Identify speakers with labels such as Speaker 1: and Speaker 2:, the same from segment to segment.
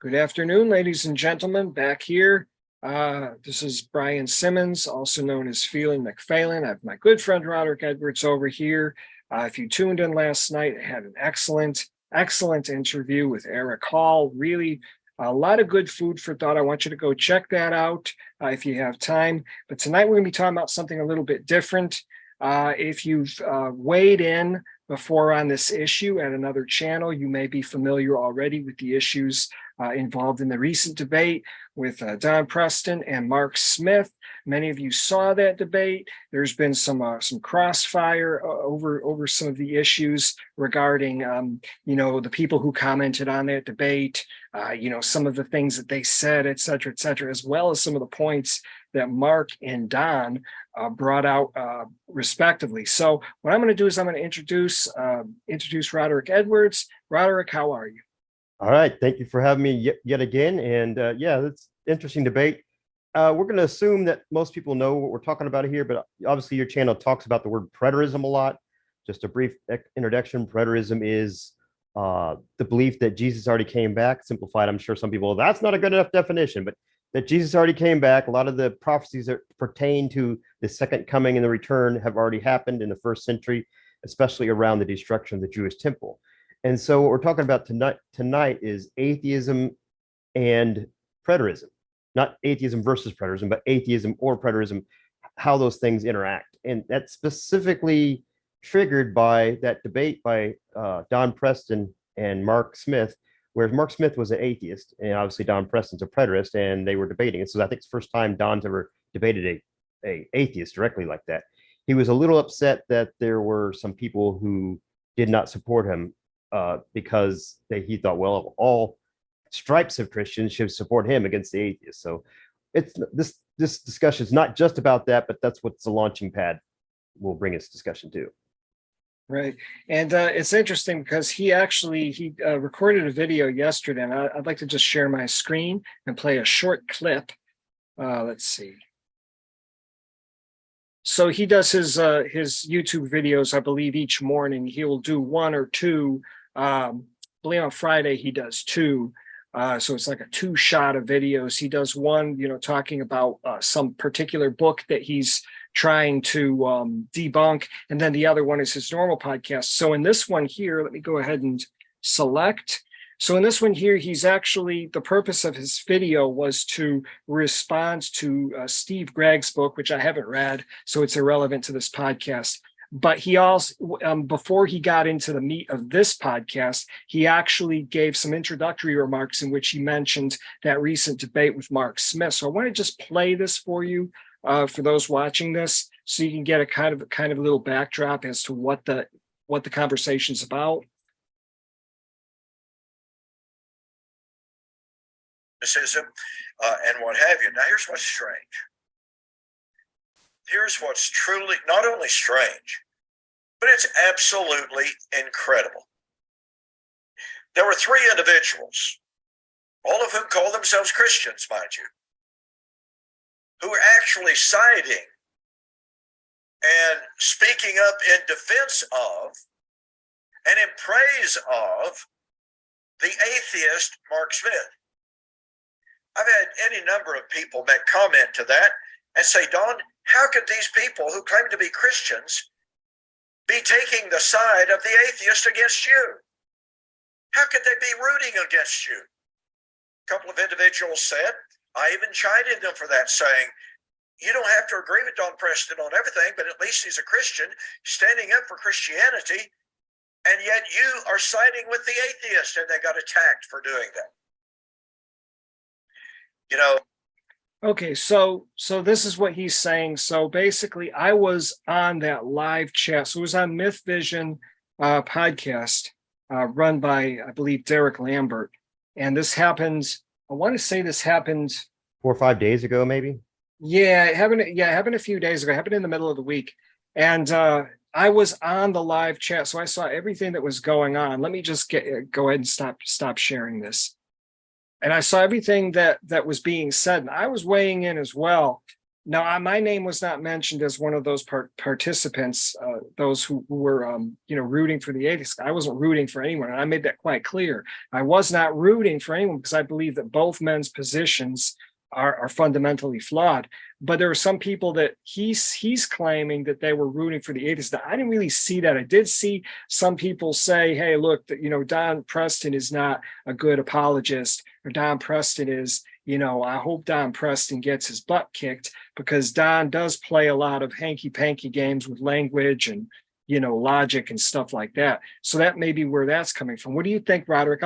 Speaker 1: Good afternoon, ladies and gentlemen, back here. This is Brian Simmons, also known as Phelan McPhalen. I have my good friend Roderick Edwards over here. If you tuned in last night, I had an excellent interview with Eric Hall. Really a lot of good food for thought. I want you to go check that out if you have time. But tonight we're going to be talking about something a little bit different. If you've weighed in before on this issue at another channel, you may be familiar already with the issues involved in the recent debate with Don Preston and Mark Smith. Many of you saw that debate. There's been some crossfire over some of the issues regarding, the people who commented on that debate, some of the things that they said, et cetera, as well as some of the points that Mark and Don brought out respectively. So what I'm going to do is I'm going to introduce Roderick Edwards. Roderick, how are you?
Speaker 2: All right. Thank you for having me yet again. And yeah, it's interesting debate. We're going to assume that most people know what we're talking about here, but obviously your channel talks about the word preterism a lot. Just a brief introduction. Preterism is the belief that Jesus already came back. Simplified, I'm sure some people, that's not a good enough definition, but that Jesus already came back. A lot of the prophecies that pertain to the second coming and the return have already happened in the first century, especially around the destruction of the Jewish temple. And so what we're talking about tonight is atheism and preterism, not atheism versus preterism, but atheism or preterism, how those things interact. And that's specifically triggered by that debate by Don Preston and Mark Smith, where Mark Smith was an atheist and obviously Don Preston's a preterist, and they were debating. And so I think it's the first time Don's ever debated a atheist directly like that. He was a little upset that there were some people who did not support him because he thought, well, of all stripes of Christians should support him against the atheists. So it's this discussion is not just about that, but that's what's the launching pad will bring its discussion to.
Speaker 1: Right. And it's interesting because he recorded a video yesterday, and I'd like to just share my screen and play a short clip. Let's see. So he does his YouTube videos, I believe, each morning. He will do one or two. I believe on Friday he does two. So it's like a two-shot of videos. He does one, talking about some particular book that he's trying to debunk, and then the other one is his normal podcast. So in this one here, let me go ahead and select. So in this one here, the purpose of his video was to respond to Steve Gregg's book, which I haven't read, so it's irrelevant to this podcast. But he also, before he got into the meat of this podcast, he actually gave some introductory remarks in which he mentioned that recent debate with Mark Smith. So I want to just play this for you, for those watching this, so you can get a kind of little backdrop as to what the conversation's about.
Speaker 3: Criticism and what have you. Now, here's what's strange. Here's what's truly not only strange, but it's absolutely incredible. There were three individuals, all of whom call themselves Christians, mind you, who were actually siding and speaking up in defense of and in praise of the atheist Mark Smith. I've had any number of people make comment to that and say, Don, how could these people who claim to be Christians be taking the side of the atheist against you? How could they be rooting against you? A couple of individuals said, I even chided them for that, saying, you don't have to agree with Don Preston on everything, but at least he's a Christian standing up for Christianity, and yet you are siding with the atheist, and they got attacked for doing that.
Speaker 1: Okay, so this is what he's saying. So basically, I was on that live chat. So it was on Myth Vision podcast run by, I believe, Derek Lambert. And this happened, I want to say this happened
Speaker 2: 4 or 5 days ago, maybe.
Speaker 1: Yeah, it happened a few days ago. It happened in the middle of the week. And I was on the live chat, so I saw everything that was going on. Let me just go ahead and stop sharing this. And I saw everything that was being said, and I was weighing in as well. No, my name was not mentioned as one of those participants, those who were, rooting for the atheists. I wasn't rooting for anyone, and I made that quite clear. I was not rooting for anyone because I believe that both men's positions are fundamentally flawed. But there are some people that he's claiming that they were rooting for the atheists. I didn't really see that. I did see some people say, "Hey, look, Don Preston is not a good apologist, or Don Preston is." I hope Don Preston gets his butt kicked because Don does play a lot of hanky-panky games with language and, logic and stuff like that. So that may be where that's coming from. What do you think, Roderick?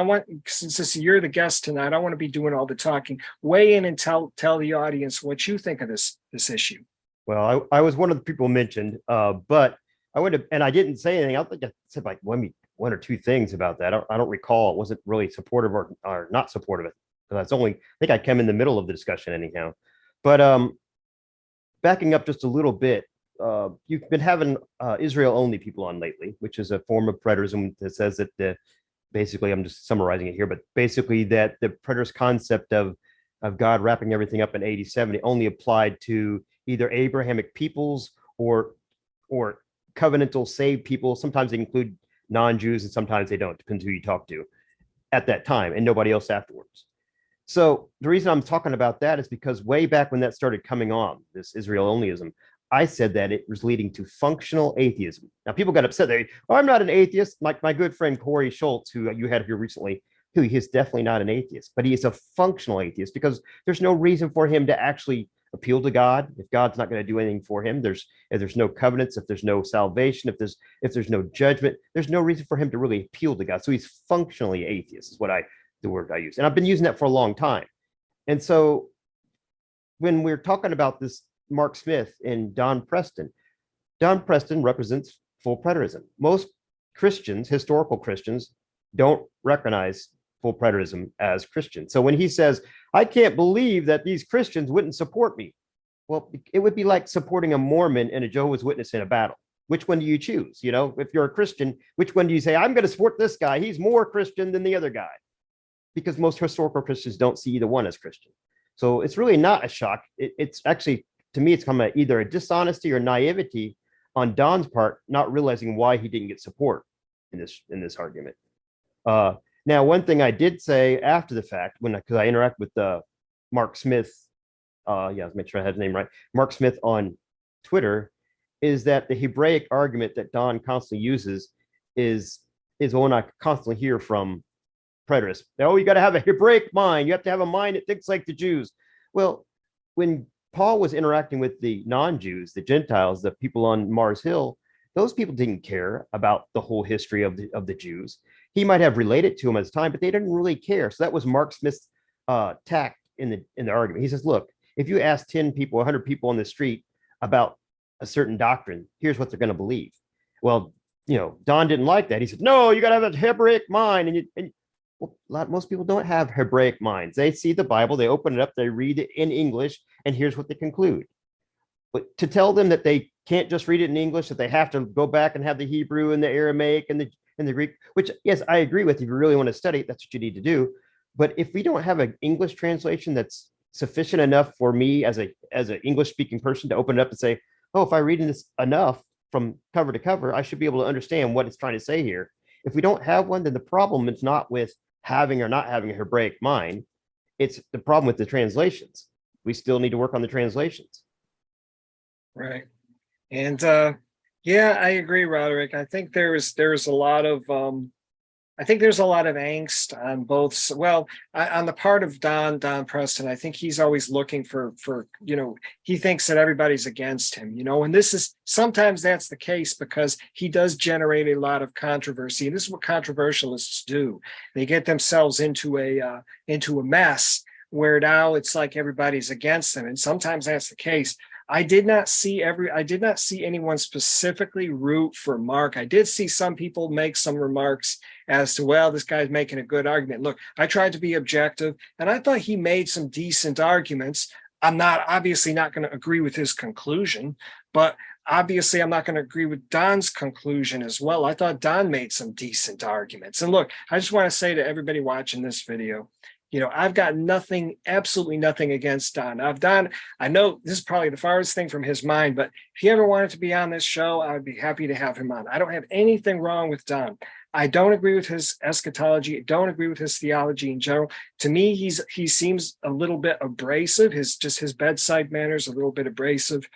Speaker 1: Since you're the guest tonight, I want to be doing all the talking. Weigh in and tell the audience what you think of this issue.
Speaker 2: Well, I was one of the people mentioned, but I would have, and I didn't say anything. I think I said like one or two things about that. I don't recall. It wasn't really supportive or not supportive of it. I think I came in the middle of the discussion anyhow. But backing up just a little bit, you've been having Israel only people on lately, which is a form of preterism that says that basically, I'm just summarizing it here, but basically that the preterist concept of God wrapping everything up in 80-70 only applied to either Abrahamic peoples or covenantal saved people. Sometimes they include non-Jews and sometimes they don't, depends who you talk to at that time, and nobody else afterwards. So the reason I'm talking about that is because way back when that started coming on, this Israel onlyism, I said that it was leading to functional atheism. Now people got upset. I'm not an atheist. Like my good friend Corey Schultz, who you had here recently, he is definitely not an atheist, but he is a functional atheist because there's no reason for him to actually appeal to God. If God's not going to do anything for him, if there's no covenants, if there's no salvation, if there's no judgment, there's no reason for him to really appeal to God. So he's functionally atheist is the word I use. And I've been using that for a long time. And so when we're talking about this Mark Smith and Don Preston represents full preterism. Most Christians, historical Christians, don't recognize full preterism as Christian. So when he says, I can't believe that these Christians wouldn't support me. Well, it would be like supporting a Mormon and a Jehovah's Witness in a battle. Which one do you choose? If you're a Christian, which one do you say, I'm going to support this guy? He's more Christian than the other guy. Because most historical Christians don't see either one as Christian. So it's really not a shock. It's actually, to me, it's come at either a dishonesty or naivety on Don's part, not realizing why he didn't get support in this argument. Now, one thing I did say after the fact, because I interact with Mark Smith, let's make sure I had his name right, Mark Smith on Twitter, is that the Hebraic argument that Don constantly uses is one I constantly hear from preterists. You got to have a Hebraic mind. You have to have a mind that thinks like the Jews. Well, when Paul was interacting with the non-Jews, the Gentiles, the people on Mars Hill, those people didn't care about the whole history of the Jews. He might have related to them at the time, but they didn't really care. So that was Mark Smith's tact in the argument. He says, look, if you ask 10 people, 100 people on the street about a certain doctrine, here's what they're going to believe. Well, Don didn't like that. He said, no, you got to have a Hebraic mind. Most people don't have Hebraic minds. They see the Bible, they open it up, they read it in English, and here's what they conclude. But to tell them that they can't just read it in English, that they have to go back and have the Hebrew and the Aramaic and the Greek, which, yes, I agree with. If you really want to study it, that's what you need to do. But if we don't have an English translation that's sufficient enough for me as an English-speaking person to open it up and say, oh, if I read this enough from cover to cover, I should be able to understand what it's trying to say here. If we don't have one, then the problem is not with having or not having a Hebraic mind. It's the problem with the translations. We still need to work on the translations.
Speaker 1: Right. And I agree, Roderick. I think there's a lot of angst on both. Well, on the part of Don Preston, I think he's always looking for he thinks that everybody's against him, and sometimes that's the case because he does generate a lot of controversy. And this is what controversialists do. They get themselves into a mess where now it's like everybody's against them. And sometimes that's the case. I did not see anyone specifically root for Mark. I did see some people make some remarks as to, well, this guy's making a good argument. Look, I tried to be objective, and I thought he made some decent arguments. I'm obviously not going to agree with his conclusion, but obviously I'm not going to agree with Don's conclusion as well. I thought Don made some decent arguments. And look, I just want to say to everybody watching this video, I've got nothing, absolutely nothing against Don. I know this is probably the farthest thing from his mind, but if he ever wanted to be on this show, I would be happy to have him on. I don't have anything wrong with Don. I don't agree with his eschatology. I don't agree with his theology in general. To me, he seems a little bit abrasive. His bedside manner is a little bit abrasive,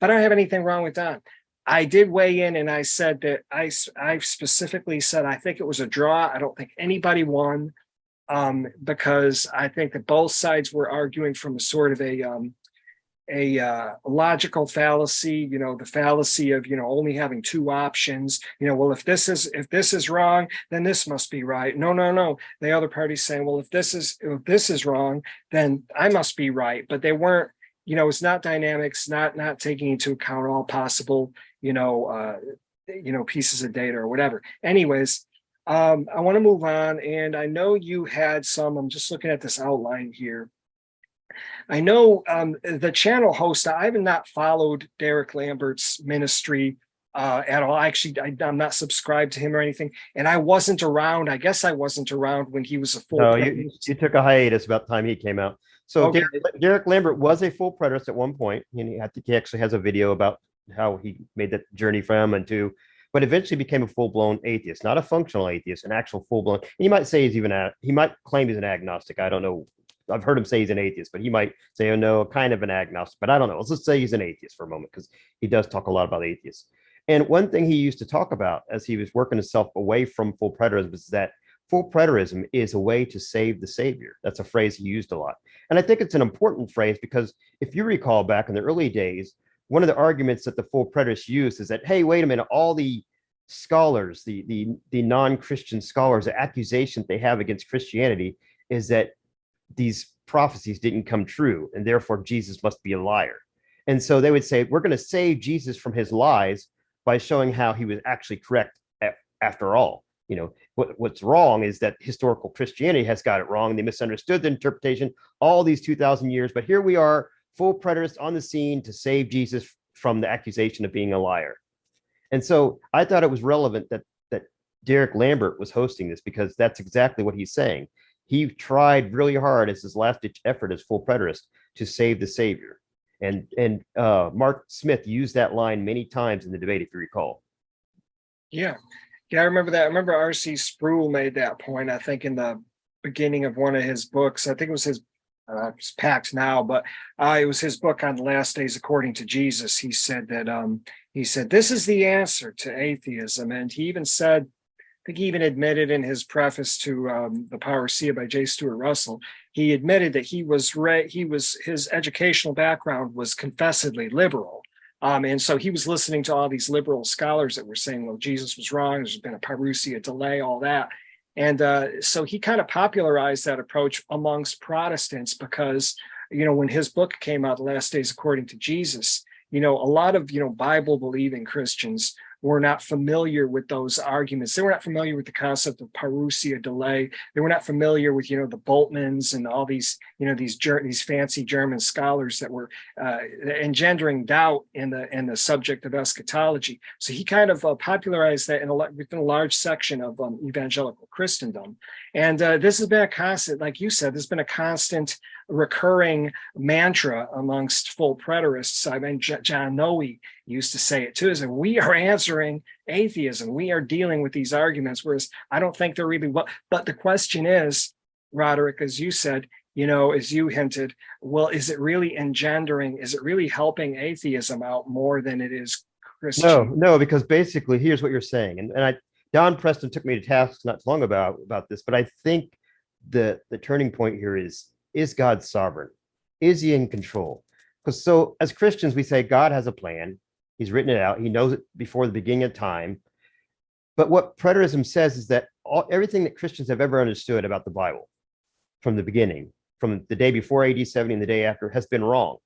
Speaker 1: but I don't have anything wrong with Don. I did weigh in and I said that I specifically said I think it was a draw. I don't think anybody won. Because I think that both sides were arguing from a sort of a logical fallacy, the fallacy of only having two options. Well, if this is wrong, then this must be right. No. The other party's saying, well, if this is wrong, then I must be right. But they weren't. It's not dynamics, not taking into account all possible pieces of data or whatever. Anyways. I want to move on, and I know you had some. I'm just looking at this outline here. I know the channel host. I have not followed Derek Lambert's ministry at all. Actually, I'm not subscribed to him or anything, and I wasn't around. I guess I wasn't around when he was a full.
Speaker 2: No, you took a hiatus about the time he came out. So
Speaker 1: okay.
Speaker 2: Derek Lambert was a full preterist at one point, and I think he actually has a video about how he made that journey from and to. But eventually became a full-blown atheist, not a functional atheist, an actual full-blown. And you might say he might claim he's an agnostic. I don't know. I've heard him say he's an atheist, but he might say, oh no, kind of an agnostic, but I don't know. Let's just say he's an atheist for a moment, because he does talk a lot about atheists. And one thing he used to talk about as he was working himself away from full preterism is that full preterism is a way to save the savior. That's a phrase he used a lot. And I think it's an important phrase because if you recall back in the early days, one of the arguments that the full preterists used is that, hey, wait a minute, all the scholars, the non-Christian scholars, the accusation they have against Christianity is that these prophecies didn't come true, and therefore Jesus must be a liar. And so they would say, we're going to save Jesus from his lies by showing how he was actually correct after all. What's wrong is that historical Christianity has got it wrong. They misunderstood the interpretation all these 2,000 years, but here we are, full preterists on the scene to save Jesus from the accusation of being a liar. And so I thought it was relevant that Derek Lambert was hosting this, because that's exactly what he's saying. He tried really hard as his last ditch effort as full preterist to save the savior. And Mark Smith used that line many times in the debate, if you recall.
Speaker 1: Yeah, I remember that. I remember R.C. Sproul made that point, I think, in the beginning of one of his books. I think it was his it's packed now, but it was his book on the last days according to Jesus. He said that this is the answer to atheism. And he even said, I think he even admitted in his preface to The Parousia by J. Stuart Russell, he admitted that his educational background was confessedly liberal. And so he was listening to all these liberal scholars that were saying, well, Jesus was wrong, there's been a parousia delay, all that. And so he kind of popularized that approach amongst Protestants because, when his book came out, The Last Days According to Jesus, a lot of, Bible believing Christians were not familiar with those arguments. They were not familiar with the concept of parousia delay. They were not familiar with, the Bultmanns and all these, these fancy German scholars that were engendering doubt in the subject of eschatology. So he kind of popularized that within a large section of evangelical Christendom. And this has been a constant, like you said, there's been a constant recurring mantra amongst full preterists. I mean, John Noe used to say it too, is that we are answering atheism. We are dealing with these arguments, whereas I don't think they're really well. But the question is, Roderick, as you said, as you hinted, well, is it really helping atheism out more than it is Christian?
Speaker 2: No, because basically here's what you're saying. And Don Preston took me to task not too long about this, but I think the turning point here is God sovereign? Is he in control? Because so as Christians, we say God has a plan. He's written it out. He knows it before the beginning of time. But what preterism says is that everything that Christians have ever understood about the Bible from the beginning, from the day before AD 70 and the day after, has been wrong.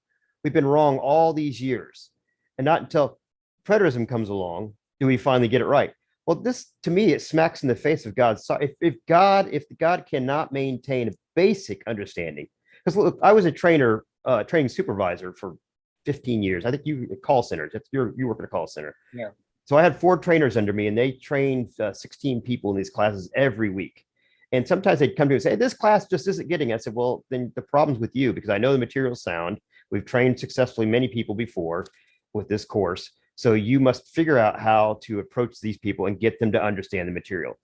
Speaker 2: We've been wrong all these years. And not until preterism comes along do we finally get it right. Well, this, to me, it smacks in the face of God. So if God cannot maintain a basic understanding, because look, I was a training supervisor for 15 years. I think you call centers. You work at a call center.
Speaker 1: Yeah.
Speaker 2: So I had 4 trainers under me, and they trained 16 people in these classes every week. And sometimes they'd come to me and say, this class just isn't getting it. I said, well, then the problem's with you, because I know the material's sound. We've trained successfully many people before with this course. So you must figure out how to approach these people and get them to understand the material.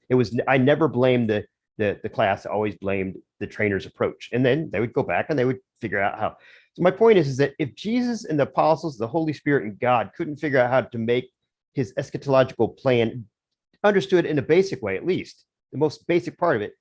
Speaker 2: I never blamed the class. I always blamed the trainer's approach. And then they would go back and they would figure out how. So my point is that if Jesus and the apostles, the Holy Spirit and God couldn't figure out how to make his eschatological plan understood in a basic way, at least the most basic part of it,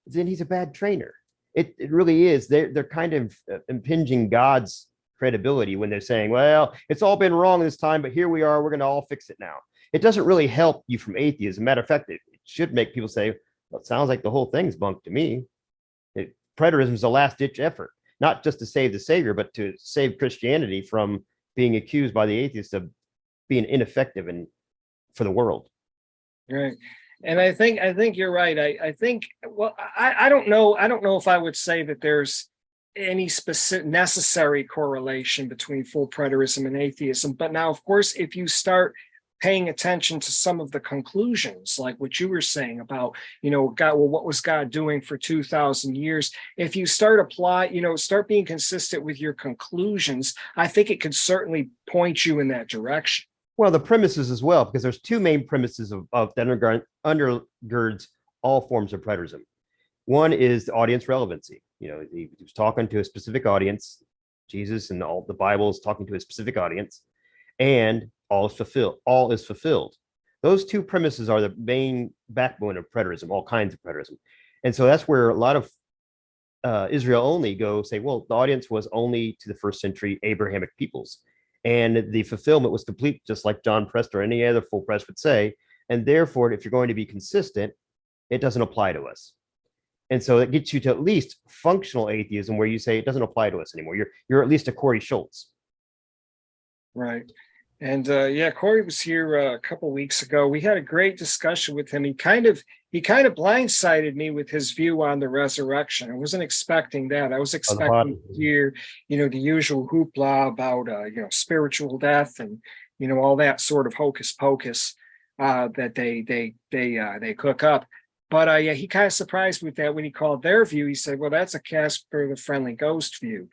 Speaker 2: then he's a bad trainer. It really is. They're kind of impinging God's credibility when they're saying, well, it's all been wrong this time, but here we are, we're going to all fix it now. It doesn't really help you from atheism. Matter of fact, it should make people say, well, it sounds like the whole thing's bunk to me. Preterism is a last ditch effort, not just to save the Savior, but to save Christianity from being accused by the atheists of being ineffective for the world.
Speaker 1: Right. And I think you're right. I think, well, I don't know if I would say that there's any specific necessary correlation between full preterism and atheism. But now, of course, if you start paying attention to some of the conclusions, like what you were saying about, God, well, what was God doing for 2,000 years? If you start start being consistent with your conclusions, I think it could certainly point you in that direction.
Speaker 2: Well, the premises as well, because there's two main premises of that undergirds all forms of preterism. One is the audience relevancy. He was talking to a specific audience. Jesus and all the Bible is talking to a specific audience, and all is fulfilled. Those two premises are the main backbone of preterism, all kinds of preterism. And so that's where a lot of Israel only go say, well, the audience was only to the first century Abrahamic peoples. And the fulfillment was complete, just like John Preston or any other full press would say. And therefore, if you're going to be consistent, it doesn't apply to us. And so it gets you to at least functional atheism, where you say it doesn't apply to us anymore. You're at least a Corey Schultz.
Speaker 1: Right. And Corey was here a couple of weeks ago. We had a great discussion with him. He kind of blindsided me with his view on the resurrection. I wasn't expecting that. I was expecting to hear, the usual hoopla about spiritual death and all that sort of hocus pocus that they cook up. But he kind of surprised me with that when he called their view. He said, well, that's a Casper the Friendly Ghost view.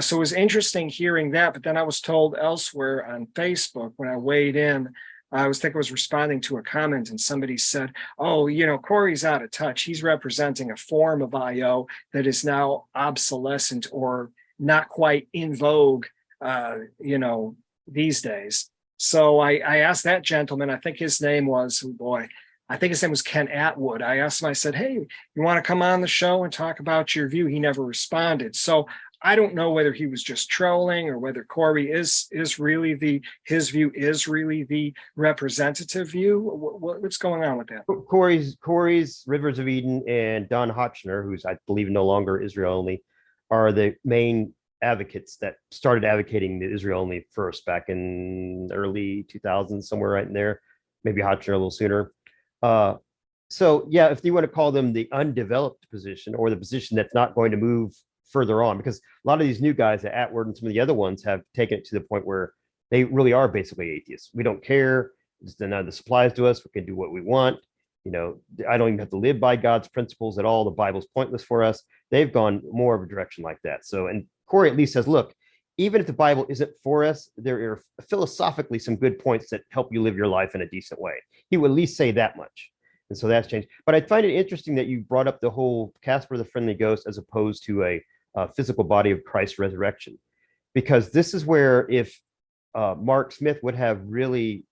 Speaker 1: So it was interesting hearing that. But then I was told elsewhere on Facebook when I weighed in, I was responding to a comment, and somebody said, oh, Corey's out of touch. He's representing a form of IO that is now obsolescent or not quite in vogue, these days. So I asked that gentleman, I think his name was, Ken Atwood. I asked him, I said, hey, you want to come on the show and talk about your view? He never responded. So I don't know whether he was just trolling or whether Corey is really his view is really the representative view. What's going on with that?
Speaker 2: Corey's Rivers of Eden and Don Hotchner, who's I believe no longer Israel only, are the main advocates that started advocating the Israel only first back in early 2000s, somewhere right in there, maybe Hotchner a little sooner. So yeah, if you want to call them the undeveloped position or the position that's not going to move further on, because a lot of these new guys at Atwood and some of the other ones have taken it to the point where they really are basically atheists. We don't care. None of this applies to us. We can do what we want. I don't even have to live by God's principles at all. The Bible's pointless for us. They've gone more of a direction like that. So, and Corey at least says, look, even if the Bible isn't for us, there are philosophically some good points that help you live your life in a decent way. He would at least say that much. And so that's changed. But I find it interesting that you brought up the whole Casper the Friendly Ghost as opposed to a physical body of Christ's resurrection, because this is where if Mark Smith would have really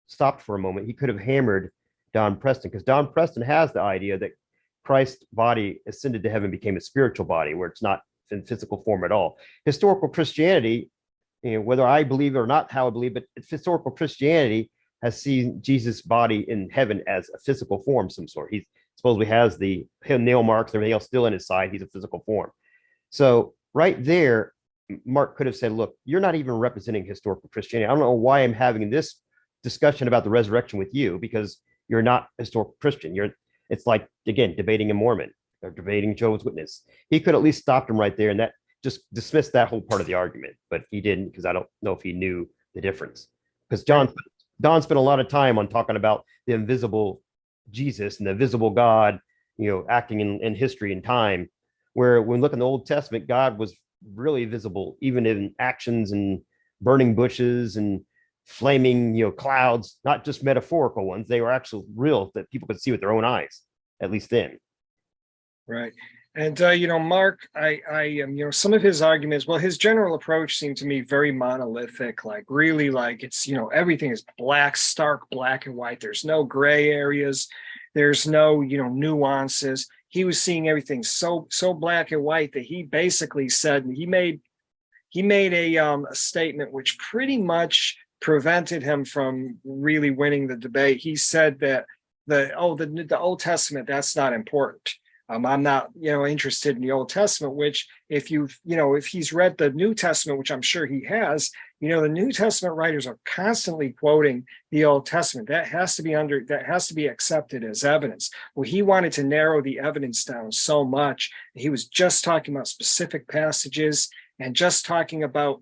Speaker 2: stopped for a moment, he could have hammered Don Preston, because Don Preston has the idea that Christ's body ascended to heaven, became a spiritual body where it's not in physical form at all. Historical Christianity, whether I believe it or not how I believe, but historical Christianity has seen Jesus' body in heaven as a physical form of some sort. He supposedly has the nail marks and everything else still in his side. He's a physical form. So right there, Mark could have said, look, you're not even representing historical Christianity. I don't know why I'm having this discussion about the resurrection with you, because you're not historical Christian. It's like, again, debating a Mormon or debating Jehovah's Witness. He could at least stop him right there and that just dismissed that whole part of the argument, but he didn't, because I don't know if he knew the difference. Because Don spent a lot of time on talking about the invisible Jesus and the visible God acting in history and time. Where when we look in the Old Testament, God was really visible, even in actions and burning bushes and flaming, clouds, not just metaphorical ones. They were actual real that people could see with their own eyes, at least then.
Speaker 1: Right. And, Mark, some of his arguments, well, his general approach seemed to me very monolithic, like really like it's, everything is black, stark black and white. There's no gray areas. There's no, nuances. He was seeing everything so black and white that he basically said, he made a statement which pretty much prevented him from really winning the debate. He said that the Old Testament, that's not important. I'm not, interested in the Old Testament, which if he's read the New Testament, which I'm sure he has, the New Testament writers are constantly quoting the Old Testament. That has to be accepted as evidence. Well, he wanted to narrow the evidence down so much. He was just talking about specific passages and just talking about,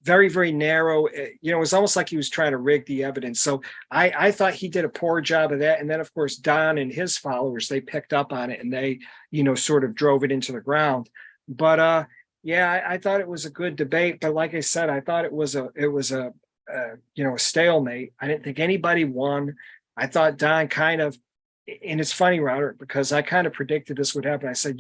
Speaker 1: very, very narrow. It was almost like he was trying to rig the evidence. So I thought he did a poor job of that. And then, of course, Don and his followers, they picked up on it and they, sort of drove it into the ground. But I thought it was a good debate. But like I said, I thought it was a stalemate. I didn't think anybody won. I thought Don kind of, and it's funny, Roderick, because I kind of predicted this would happen. I said,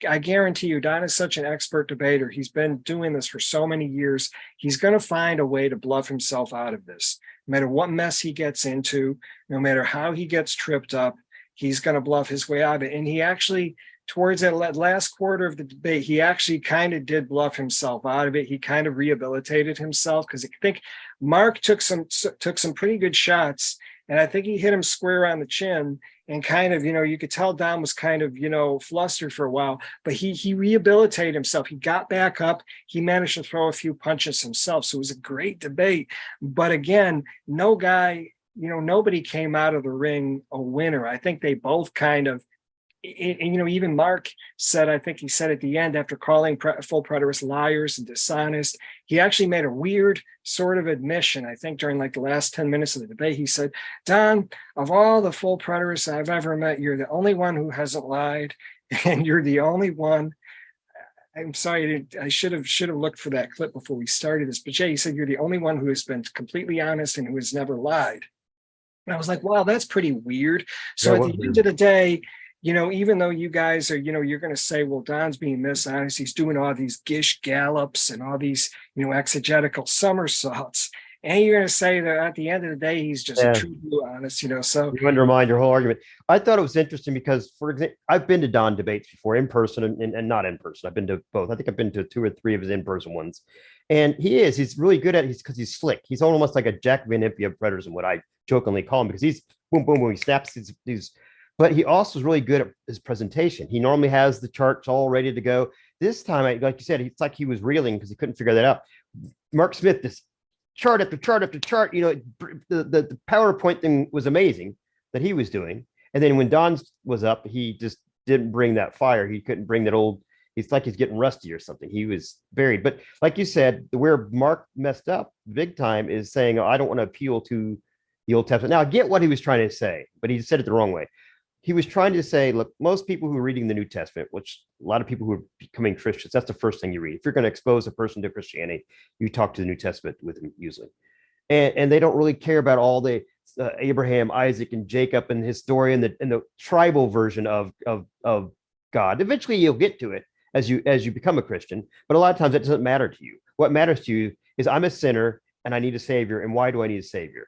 Speaker 1: I guarantee you, Don is such an expert debater. He's been doing this for so many years. He's going to find a way to bluff himself out of this. No matter what mess he gets into, no matter how he gets tripped up, he's going to bluff his way out of it. And he actually, towards that last quarter of the debate, he actually kind of did bluff himself out of it. He kind of rehabilitated himself because I think Mark took some pretty good shots. And I think he hit him square on the chin and kind of, you could tell Don was kind of, flustered for a while, but he rehabilitated himself. He got back up. He managed to throw a few punches himself. So it was a great debate. But again, nobody came out of the ring a winner. I think they both kind of, even Mark said, I think he said at the end, after calling full preterists liars and dishonest, he actually made a weird sort of admission. I think during like the last 10 minutes of the debate, he said, Don, of all the full preterists I've ever met, you're the only one who hasn't lied. And you're the only one. I'm sorry, I should have looked for that clip before we started this. But Jay, he said, you're the only one who has been completely honest and who has never lied. And I was like, wow, that's pretty weird. So at the end of the day, even though you guys are, you're going to say, well, Don's being dishonest, he's doing all these gish gallops and all these, exegetical somersaults. And you're going to say that at the end of the day, he's just a true blue honest, so.
Speaker 2: You undermine your whole argument. I thought it was interesting because, for example, I've been to Don debates before in person and not in person. I've been to both. I think I've been to 2 or 3 of his in-person ones. And he's really good at it because he's slick. He's almost like a Jack Van Impe of preterism, what I jokingly call him, because he's boom, boom, boom. He snaps these. But he also is really good at his presentation. He normally has the charts all ready to go. This time, like you said, it's like he was reeling because he couldn't figure that out. Mark Smith, this chart after chart after chart, the PowerPoint thing was amazing that he was doing. And then when Don was up, he just didn't bring that fire. He couldn't bring that old, it's like he's getting rusty or something. He was buried. But like you said, where Mark messed up big time is saying, I don't want to appeal to the Old Testament. Now, I get what he was trying to say, but he said it the wrong way. He was trying to say, look, most people who are reading the New Testament, which a lot of people who are becoming Christians, that's the first thing you read. If you're going to expose a person to Christianity, you talk to the New Testament with them usually. And they don't really care about all the Abraham, Isaac, and Jacob and his story and the tribal version of God. Eventually, you'll get to it as you become a Christian. But a lot of times that doesn't matter to you. What matters to you is I'm a sinner and I need a savior. And why do I need a savior?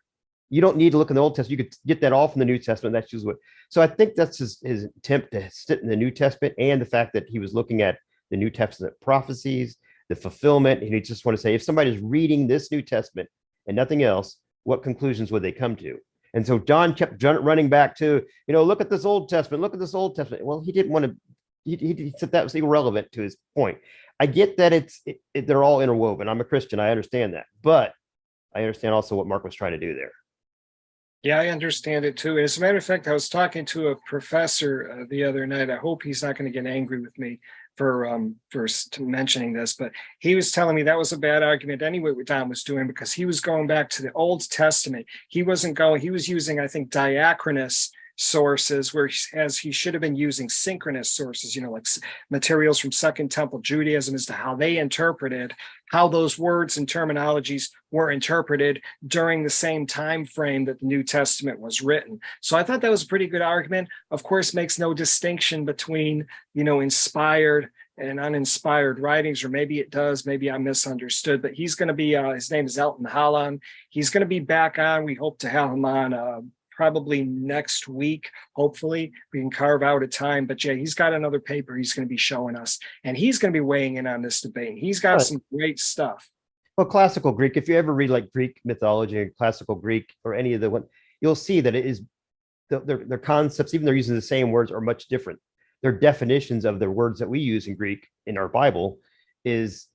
Speaker 2: You don't need to look in the Old Testament. You could get that all from the New Testament. That's usually what. So I think that's his attempt to sit in the New Testament and the fact that he was looking at the New Testament prophecies, the fulfillment. And he just want to say, if somebody's reading this New Testament and nothing else, what conclusions would they come to? And so John kept running back to, look at this Old Testament, look at this Old Testament. Well, he didn't want to, he said that was irrelevant to his point. I get that they're all interwoven. I'm a Christian. I understand that. But I understand also what Mark was trying to do there.
Speaker 1: Yeah, I understand it too. And as a matter of fact, I was talking to a professor the other night. I hope he's not going to get angry with me for mentioning this, but he was telling me that was a bad argument anyway what Don was doing, because he was going back to the Old Testament. He was using, I think, diachronous sources, whereas he should have been using synchronous sources, like materials from Second Temple Judaism as to how they interpreted, how those words and terminologies were interpreted during the same time frame that the New Testament was written. So I thought that was a pretty good argument. Of course, makes no distinction between, inspired and uninspired writings, or maybe it does, maybe I misunderstood, but he's going to be, his name is Elton Holland. He's going to be back on. We hope to have him on probably next week. Hopefully we can carve out a time, but yeah, he's got another paper he's going to be showing us, and he's going to be weighing in on this debate. He's got some great stuff.
Speaker 2: Well, classical Greek, if you ever read like Greek mythology and classical Greek or any of the one, you'll see that it is their concepts, even they're using the same words, are much different. Their definitions of the words that we use in Greek in our Bible is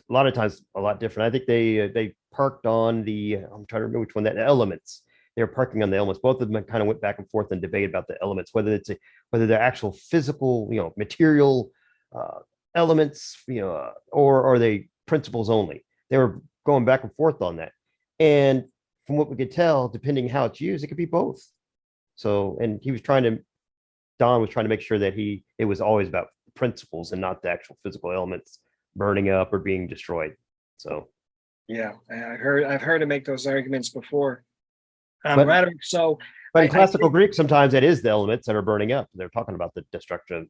Speaker 2: a lot of times a lot different. I think they parked on I'm trying to remember which one, that elements. They were parking on the elements. Both of them kind of went back and forth and debate about the elements, whether they're actual physical, material elements, or are they principles only. They were going back and forth on that. And from what we could tell, depending how it's used, it could be both. So, and Don was trying to make sure that it was always about principles and not the actual physical elements burning up or being destroyed. So,
Speaker 1: yeah, I've heard him make those arguments before.
Speaker 2: But in classical
Speaker 1: think,
Speaker 2: Greek, sometimes it is the elements that are burning up. They're talking about the destruction.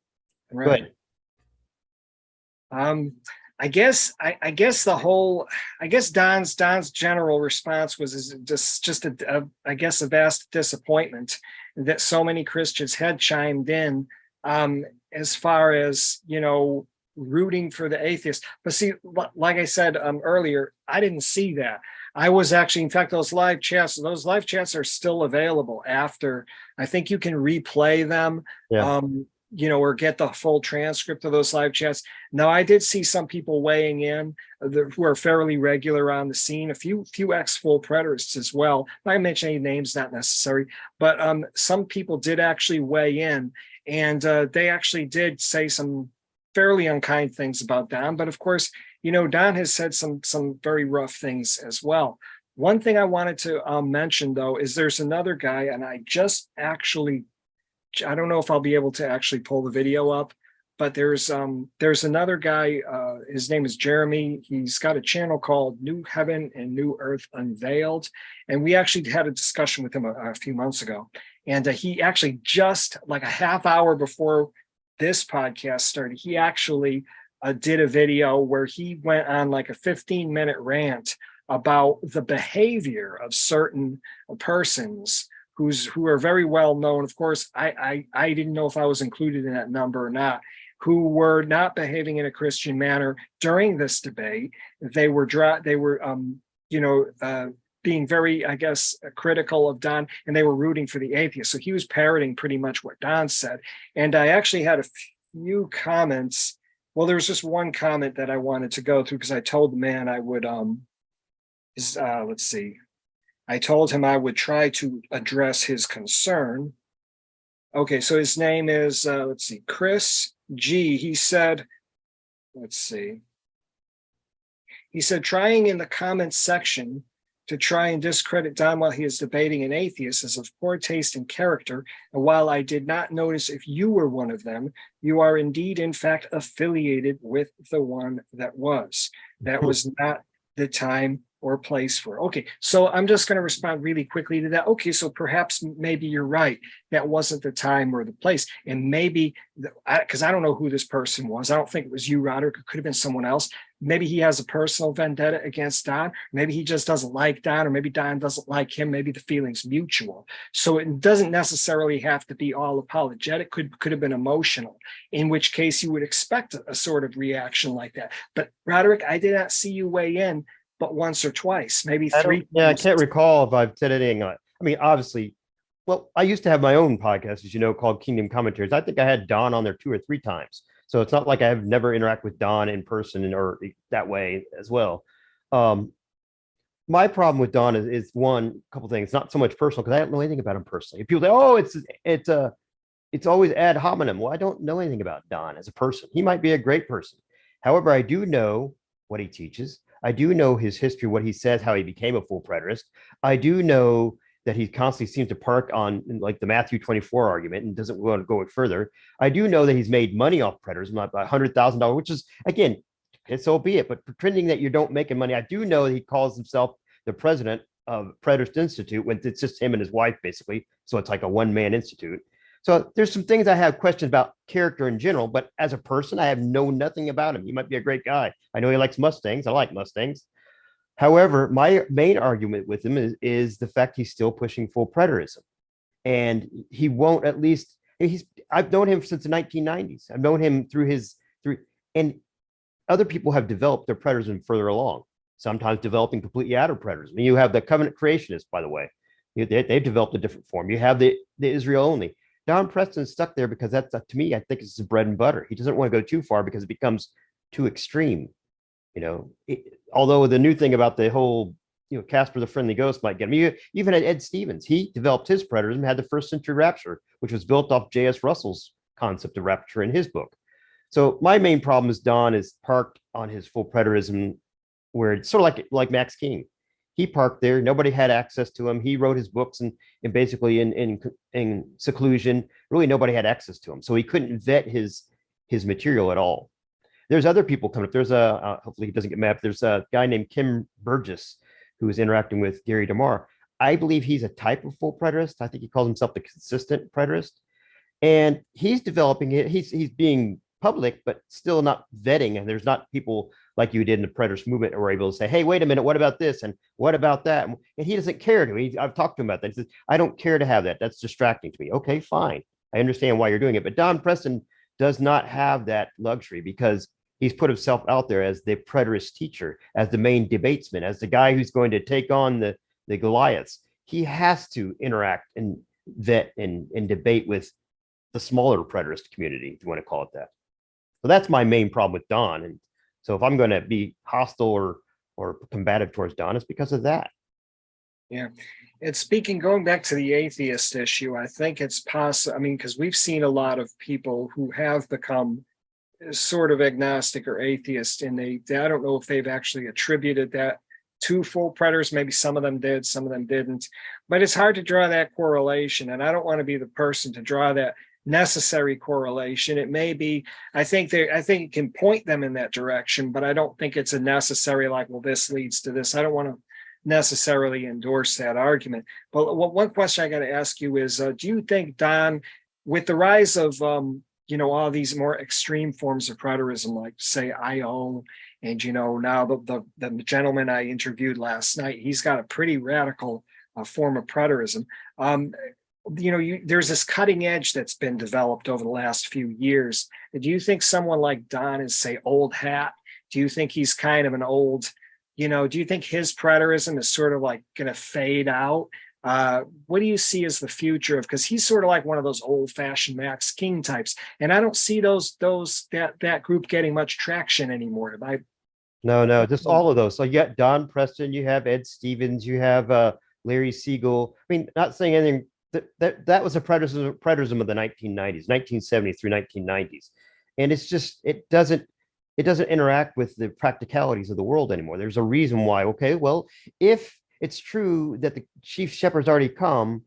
Speaker 1: Right. I guess Don's general response was just a vast disappointment that so many Christians had chimed in, as far as, rooting for the atheists. But see, like I said earlier, I didn't see that. I was actually, in fact, those live chats are still available after. I think you can replay them.
Speaker 2: Yeah.
Speaker 1: Or get the full transcript of those live chats. Now, I did see some people weighing in who are fairly regular on the scene, a few ex-full preterists as well. I mention any names, not necessary, but some people did actually weigh in, and they actually did say some fairly unkind things about Don. But of course, Don has said some very rough things as well. One thing I wanted to mention, though, is there's another guy, and I don't know if I'll be able to actually pull the video up, but there's another guy. His name is Jeremy. He's got a channel called New Heaven and New Earth Unveiled, and we actually had a discussion with him a few months ago. And he actually, just like a half hour before this podcast started, he actually did a video where he went on like a 15-minute rant about the behavior of certain persons who are very well known. Of course, I didn't know if I was included in that number or not, who were not behaving in a Christian manner during this debate. They were being very, I guess, critical of Don, and they were rooting for the atheists. So he was parroting pretty much what Don said. And I actually had a few comments. Well, there was just one comment that I wanted to go through, because I told the man I would, let's see. I told him I would try to address his concern. Okay, so his name is, Chris G. He said, he said, trying in the comments section to try and discredit Don while he is debating an atheist is of poor taste and character. And while I did not notice if you were one of them, you are indeed, in fact, affiliated with the one that was. That was not the time or place for. Okay, so I'm just going to respond really quickly to that. Okay, so perhaps maybe you're right. That wasn't the time or the place. And maybe, because I don't know who this person was. I don't think it was you, Roderick. It could have been someone else. Maybe he has a personal vendetta against Don. Maybe he just doesn't like Don, or maybe Don doesn't like him. Maybe the feeling's mutual. So it doesn't necessarily have to be all apologetic. Could have been emotional, in which case you would expect a sort of reaction like that. But Roderick, I did not see you weigh in but once or twice, maybe three.
Speaker 2: I can't recall if I've said anything. I mean, obviously, well, I used to have my own podcast, as you know, called Kingdom Commentaries. I think I had Don on there 2 or 3 times. So it's not like I have never interacted with Don in person or that way as well. My problem with Don is a couple things, not so much personal, because I don't know anything about him personally. People say, oh, it's always ad hominem. Well, I don't know anything about Don as a person. He might be a great person. However, I do know what he teaches. I do know his history, what he says, how he became a full preterist. I do know that he constantly seems to park on like the Matthew 24 argument and doesn't want to go further. I do know that he's made money off preterism, not $100,000, which is, again, so be it, but pretending that you don't making money. I do know that he calls himself the president of Preterist Institute when it's just him and his wife, basically. So it's like a one-man institute. So there's some things I have questions about character in general, but as a person, I have nothing about him. He might be a great guy. I know he likes Mustangs. I like Mustangs. However, my main argument with him is the fact he's still pushing full preterism. And he won't, at least I've known him since the 1990s. I've known him and other people have developed their preterism further along, sometimes developing completely out of preterism. And you have the covenant creationists, by the way. They've developed a different form. You have the Israel only. Don Preston's stuck there because that's, to me, I think it's his bread and butter. He doesn't want to go too far because it becomes too extreme. Although the new thing about the whole, Casper the Friendly Ghost might get him. You even had Ed Stevens. He developed his preterism, had the first century rapture, which was built off J.S. Russell's concept of rapture in his book. So my main problem is Don is parked on his full preterism, where it's sort of like Max King. He parked there. Nobody had access to him. He wrote his books and basically in seclusion. Really, nobody had access to him, so he couldn't vet his material at all. There's other people coming up. There's hopefully he doesn't get mad. There's a guy named Kim Burgess who is interacting with Gary DeMar. I believe he's a type of full preterist. I think he calls himself the consistent preterist, and he's developing it. He's being public, but still not vetting. And there's not people like you did in the preterist movement who are able to say, hey, wait a minute, what about this? And what about that? And he doesn't care to. I've talked to him about that. He says, I don't care to have that. That's distracting to me. Okay, fine. I understand why you're doing it. But Don Preston does not have that luxury because he's put himself out there as the preterist teacher, as the main debatesman, as the guy who's going to take on the Goliaths. He has to interact and vet and debate with the smaller preterist community, if you want to call it that. So that's my main problem with Don. And so if I'm going to be hostile or combative towards Don, it's because of that.
Speaker 1: Yeah. And going back to the atheist issue, I think it's possible. I mean, because we've seen a lot of people who have become sort of agnostic or atheist, and I don't know if they've actually attributed that to full preterists. Maybe some of them did, some of them didn't. But it's hard to draw that correlation. And I don't want to be the person to draw that necessary correlation. It may be, I think it can point them in that direction, but I don't think it's a necessary, like, well, this leads to this. I don't want to necessarily endorse that argument. But one question I got to ask you is, do you think, Don, with the rise of all these more extreme forms of preterism, like say IO, and now the gentleman I interviewed last night, he's got a pretty radical form of preterism. There's this cutting edge that's been developed over the last few years. Do you think someone like Don is, say, old hat? Do you think he's kind of an old, do you think his preterism is sort of like going to fade out? What do you see as the future of, because he's sort of like one of those old fashioned Max King types. And I don't see that group getting much traction anymore.
Speaker 2: No, just all of those. So you got Don Preston, you have Ed Stevens, you have Larry Siegel. I mean, not saying anything. That was a preterism of the 1990s, 1970s through 1990s. And it's just, it doesn't interact with the practicalities of the world anymore. There's a reason why. Okay, well, if it's true that the chief shepherd's already come,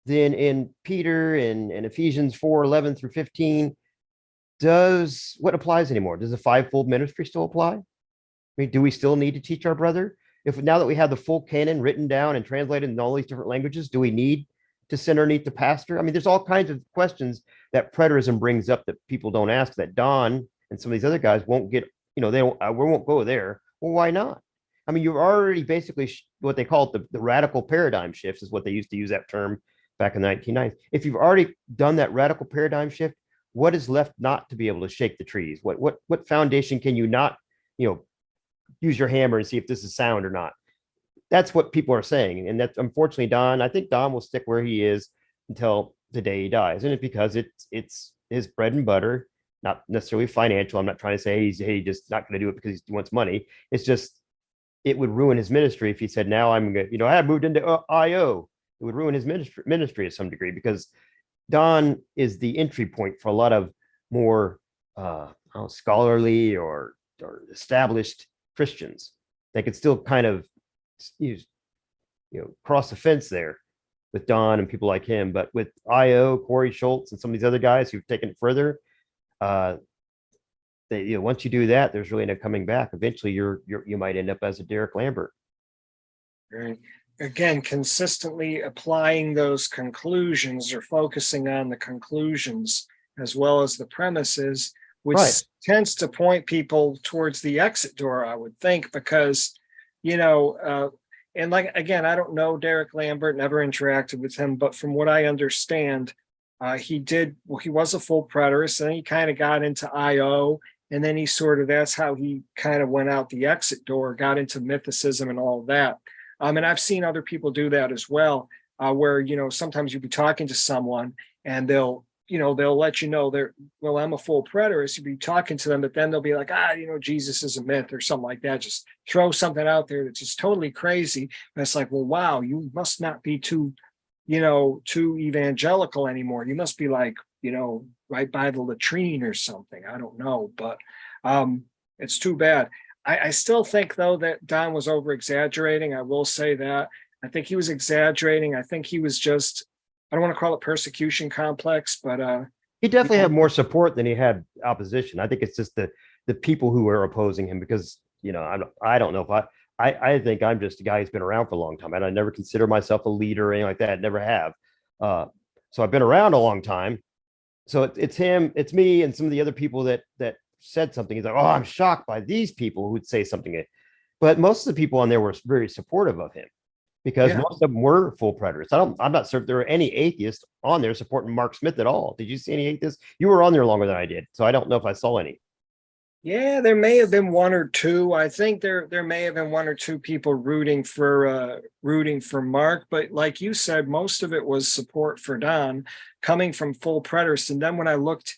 Speaker 2: then in Peter and Ephesians 4:11 through 15, what applies anymore? Does the fivefold ministry still apply? I mean, do we still need to teach our brother? If now that we have the full canon written down and translated in all these different languages, do we need to send underneath the pastor? I mean, there's all kinds of questions that preterism brings up that people don't ask, that Don and some of these other guys won't get, we won't go there. Well, why not? I mean, you've already basically what they call it, the radical paradigm shifts is what they used to use that term back in the 1990s. If you've already done that radical paradigm shift, what is left not to be able to shake the trees? What foundation can you not, use your hammer and see if this is sound or not? That's what people are saying. And that's unfortunately Don. I think Don will stick where he is until the day he dies. And it's because it's his bread and butter, not necessarily financial. I'm not trying to say he's just not going to do it because he wants money. It's just, it would ruin his ministry if he said, now I'm going to, I have moved into IO. It would ruin his ministry to some degree, because Don is the entry point for a lot of more scholarly or established Christians. They could still kind of cross the fence there. with Don and people like him. But with IO, Corey Schultz, and some of these other guys who've taken it further, once you do that, there's really no coming back. Eventually, you might end up as a Derek Lambert.
Speaker 1: Right. Again, consistently applying those conclusions or focusing on the conclusions as well as the premises, which
Speaker 2: Right.
Speaker 1: tends to point people towards the exit door, I would think, because, and like, again, I don't know Derek Lambert, never interacted with him, but from what I understand, he was a full preterist, and then he kind of got into IO, and then that's how he kind of went out the exit door, got into mythicism and all of that. And I've seen other people do that as well, where, sometimes you'll be talking to someone and they'll let you know I'm a full preterist. You'll be talking to them, but then they'll be like, Jesus is a myth or something like that. Just throw something out there that's just totally crazy. And it's like, well, wow, you must not be too evangelical anymore. You must be like, right by the latrine or something. I don't know, but it's too bad. I still think, though, that Don was over exaggerating. I will say that. I think he was exaggerating. I think he was just, I don't want to call it persecution complex, but
Speaker 2: he definitely had more support than he had opposition. I think it's just the people who are opposing him, because I don't know if I think I'm just a guy who's been around for a long time, and I never consider myself a leader or anything like that. I never have. So I've been around a long time. So it's him, it's me, and some of the other people that said something. He's like, oh, I'm shocked by these people who would say something. But most of the people on there were very supportive of him, because most of them were full preterists. I'm not certain there were any atheists on there supporting Mark Smith at all. Did you see any atheists? You were on there longer than I did, so I don't know if I saw any.
Speaker 1: Yeah, there may have been one or two. I think there may have been one or two people rooting for Mark, but like you said, most of it was support for Don coming from full preterists. And then when I looked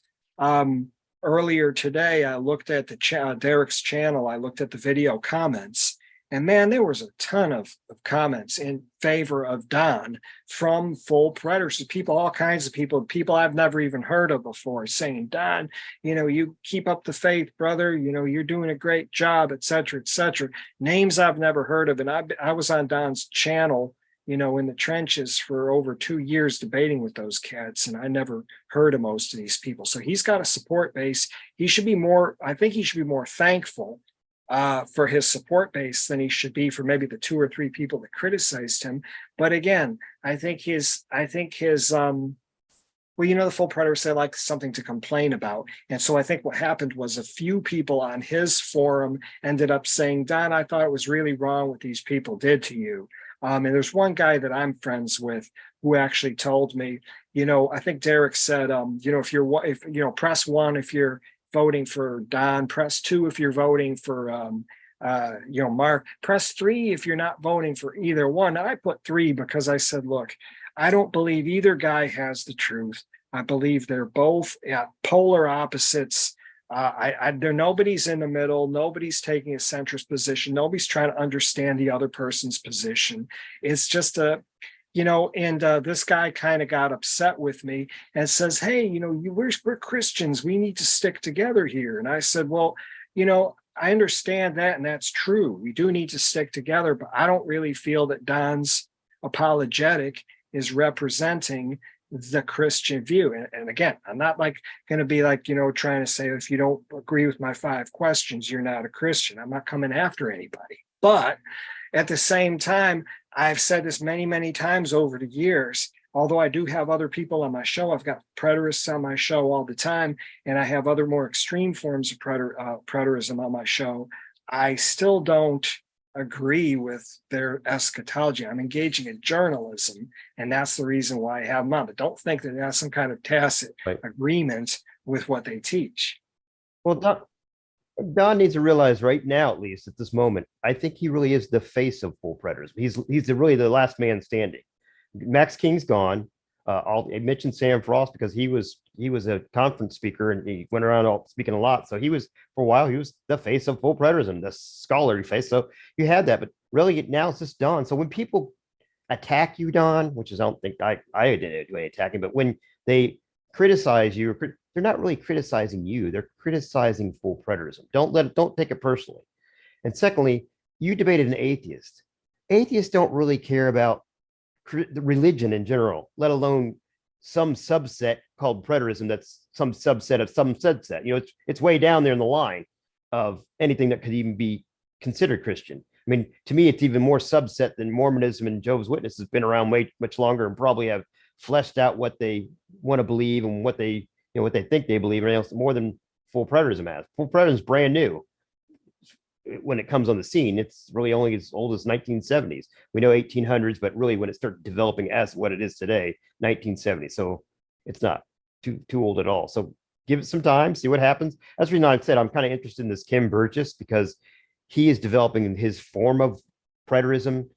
Speaker 1: earlier today, I looked at the Derek's channel. I looked at the video comments, and man, there was a ton of comments in favor of Don from full preterists. People, all kinds of people I've never even heard of before, saying, Don, you keep up the faith, brother. You're doing a great job, et cetera, et cetera. Names I've never heard of. And I was on Don's channel, in the trenches for over 2 years debating with those cats, and I never heard of most of these people. So he's got a support base. I think he should be more thankful for his support base than he should be for maybe the 2 or 3 people that criticized him. But again, I think his the full preterists, they like something to complain about. And so I think what happened was a few people on his forum ended up saying, Don, I thought it was really wrong what these people did to you. And there's one guy that I'm friends with who actually told me, I think Derek said, if press 1 if you're voting for Don, press 2 if you're voting for Mark, press 3 if you're not voting for either one. And I put 3 because I said, look, I don't believe either guy has the truth. I believe they're both polar opposites. Nobody's in the middle. Nobody's taking a centrist position. Nobody's trying to understand the other person's position. It's just this guy kind of got upset with me and says, hey, we're Christians. We need to stick together here. And I said, well, I understand that, and that's true. We do need to stick together, but I don't really feel that Don's apologetic is representing the Christian view. And again, I'm not going to be trying to say, if you don't agree with my 5 questions, you're not a Christian. I'm not coming after anybody. But at the same time, I've said this many, many times over the years, although I do have other people on my show. I've got preterists on my show all the time, and I have other more extreme forms of preterism on my show. I still don't agree with their eschatology. I'm engaging in journalism, and that's the reason why I have them on. But don't think that that's some kind of tacit agreement with what they teach.
Speaker 2: Well, Don needs to realize right now, at least at this moment, I think he really is the face of full preterism. He's really the last man standing. Max King's gone. I mentioned Sam Frost because he was a conference speaker, and he went around speaking a lot. So for a while, he was the face of full preterism, the scholarly face. So you had that, but really now it's just Don. So when people attack you, Don, which is, I don't think I didn't do any attacking, but when they criticize you, they're not really criticizing you. They're criticizing full preterism. Don't take it personally. And secondly, you debated an atheist. Atheists don't really care about the religion in general, let alone some subset called preterism that's some subset of some subset. It's way down there in the line of anything that could even be considered Christian. I mean, to me, it's even more subset than Mormonism, and Jehovah's Witnesses has been around way much longer and probably have fleshed out what they want to believe and what they what they think they believe, and else more than full preterism has. Full preterism is brand new when it comes on the scene. It's really only as old as 1970s. We know 1800s, but really when it started developing as what it is today, 1970. So it's not too old at all. So give it some time, see what happens. That's the reason I said I'm kind of interested in this Kim Burgess, because he is developing his form of preterism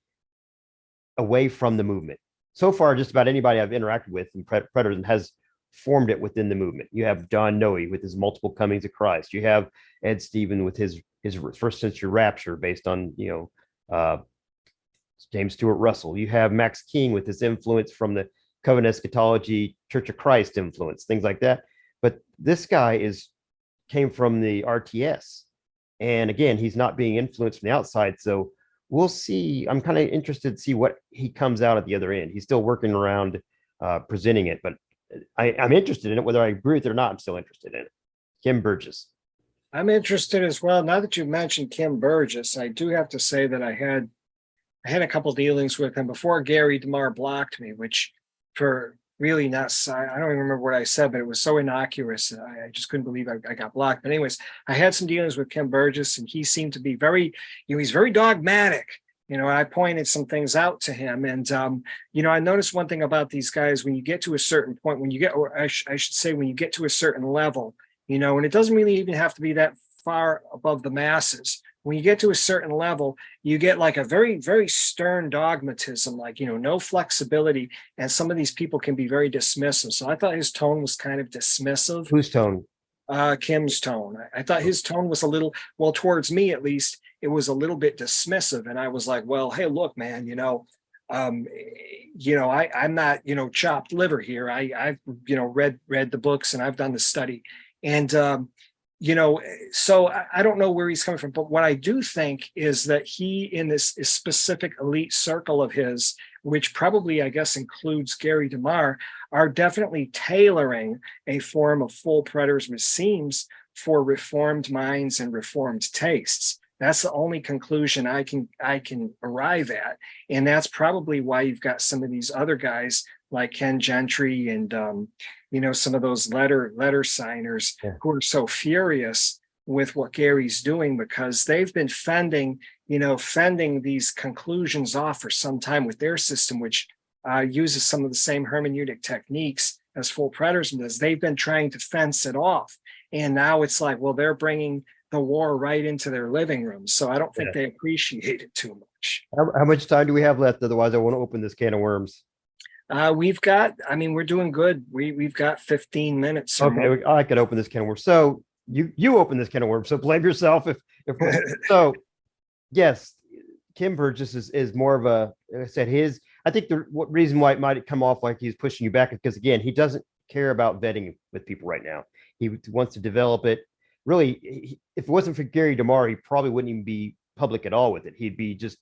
Speaker 2: away from the movement. So far, just about anybody I've interacted with in preterism has formed it within the movement. You have Don Noe with his multiple comings of Christ. You have Ed Stephen with his first century rapture based on James Stewart Russell. You have Max King with his influence from the Covenant Eschatology, Church of Christ influence, things like that. But this guy came from the RTS, and again, he's not being influenced from the outside. So we'll see. I'm kind of interested to see what he comes out at the other end. He's still working around presenting it, but I'm interested in it. Whether I agree with it or not, I'm still interested in it. Kim Burgess.
Speaker 1: I'm interested as well. Now that you mentioned Kim Burgess, I do have to say that I had a couple dealings with him before Gary DeMar blocked me, which for really not, I don't even remember what I said, but it was so innocuous. I just couldn't believe I got blocked. But anyways, I had some dealings with Kim Burgess, and he seemed to be he's very dogmatic. I pointed some things out to him, and I noticed one thing about these guys: when you get to a certain point, when you get to a certain level, and it doesn't really even have to be that far above the masses. When you get to a certain level, you get like a very, very stern dogmatism, like, no flexibility. And some of these people can be very dismissive. So I thought his tone was kind of dismissive.
Speaker 2: Whose tone?
Speaker 1: Kim's tone. I thought his tone was a little, well, towards me at least, it was a little bit dismissive. And I was like, well, hey, look, man, I'm not, chopped liver here. I've read the books, and I've done the study. And, so I don't know where he's coming from, but what I do think is that he, in this specific elite circle of his, which probably, I guess, includes Gary DeMar, are definitely tailoring a form of full preterism, it seems, for reformed minds and reformed tastes. That's the only conclusion I can arrive at. And that's probably why you've got some of these other guys like Ken Gentry and, some of those letter signers who are so furious with what Gary's doing, because they've been fending these conclusions off for some time with their system, which uses some of the same hermeneutic techniques as full preterism does. They've been trying to fence it off. And now it's like, well, they're bringing the war right into their living rooms. So I don't think they appreciate it too much.
Speaker 2: How much time do we have left? Otherwise, I want to open this can of worms.
Speaker 1: We're doing good. We've got 15 minutes.
Speaker 2: Okay, I could open this can of worms. So you open this can of worms. So blame yourself if so. Yes, Kim Burgess is more of a, like I said, I think the reason why it might come off like he's pushing you back is because, again, he doesn't care about vetting with people right now. He wants to develop it. Really, if it wasn't for Gary DeMar, he probably wouldn't even be public at all with it. He'd be just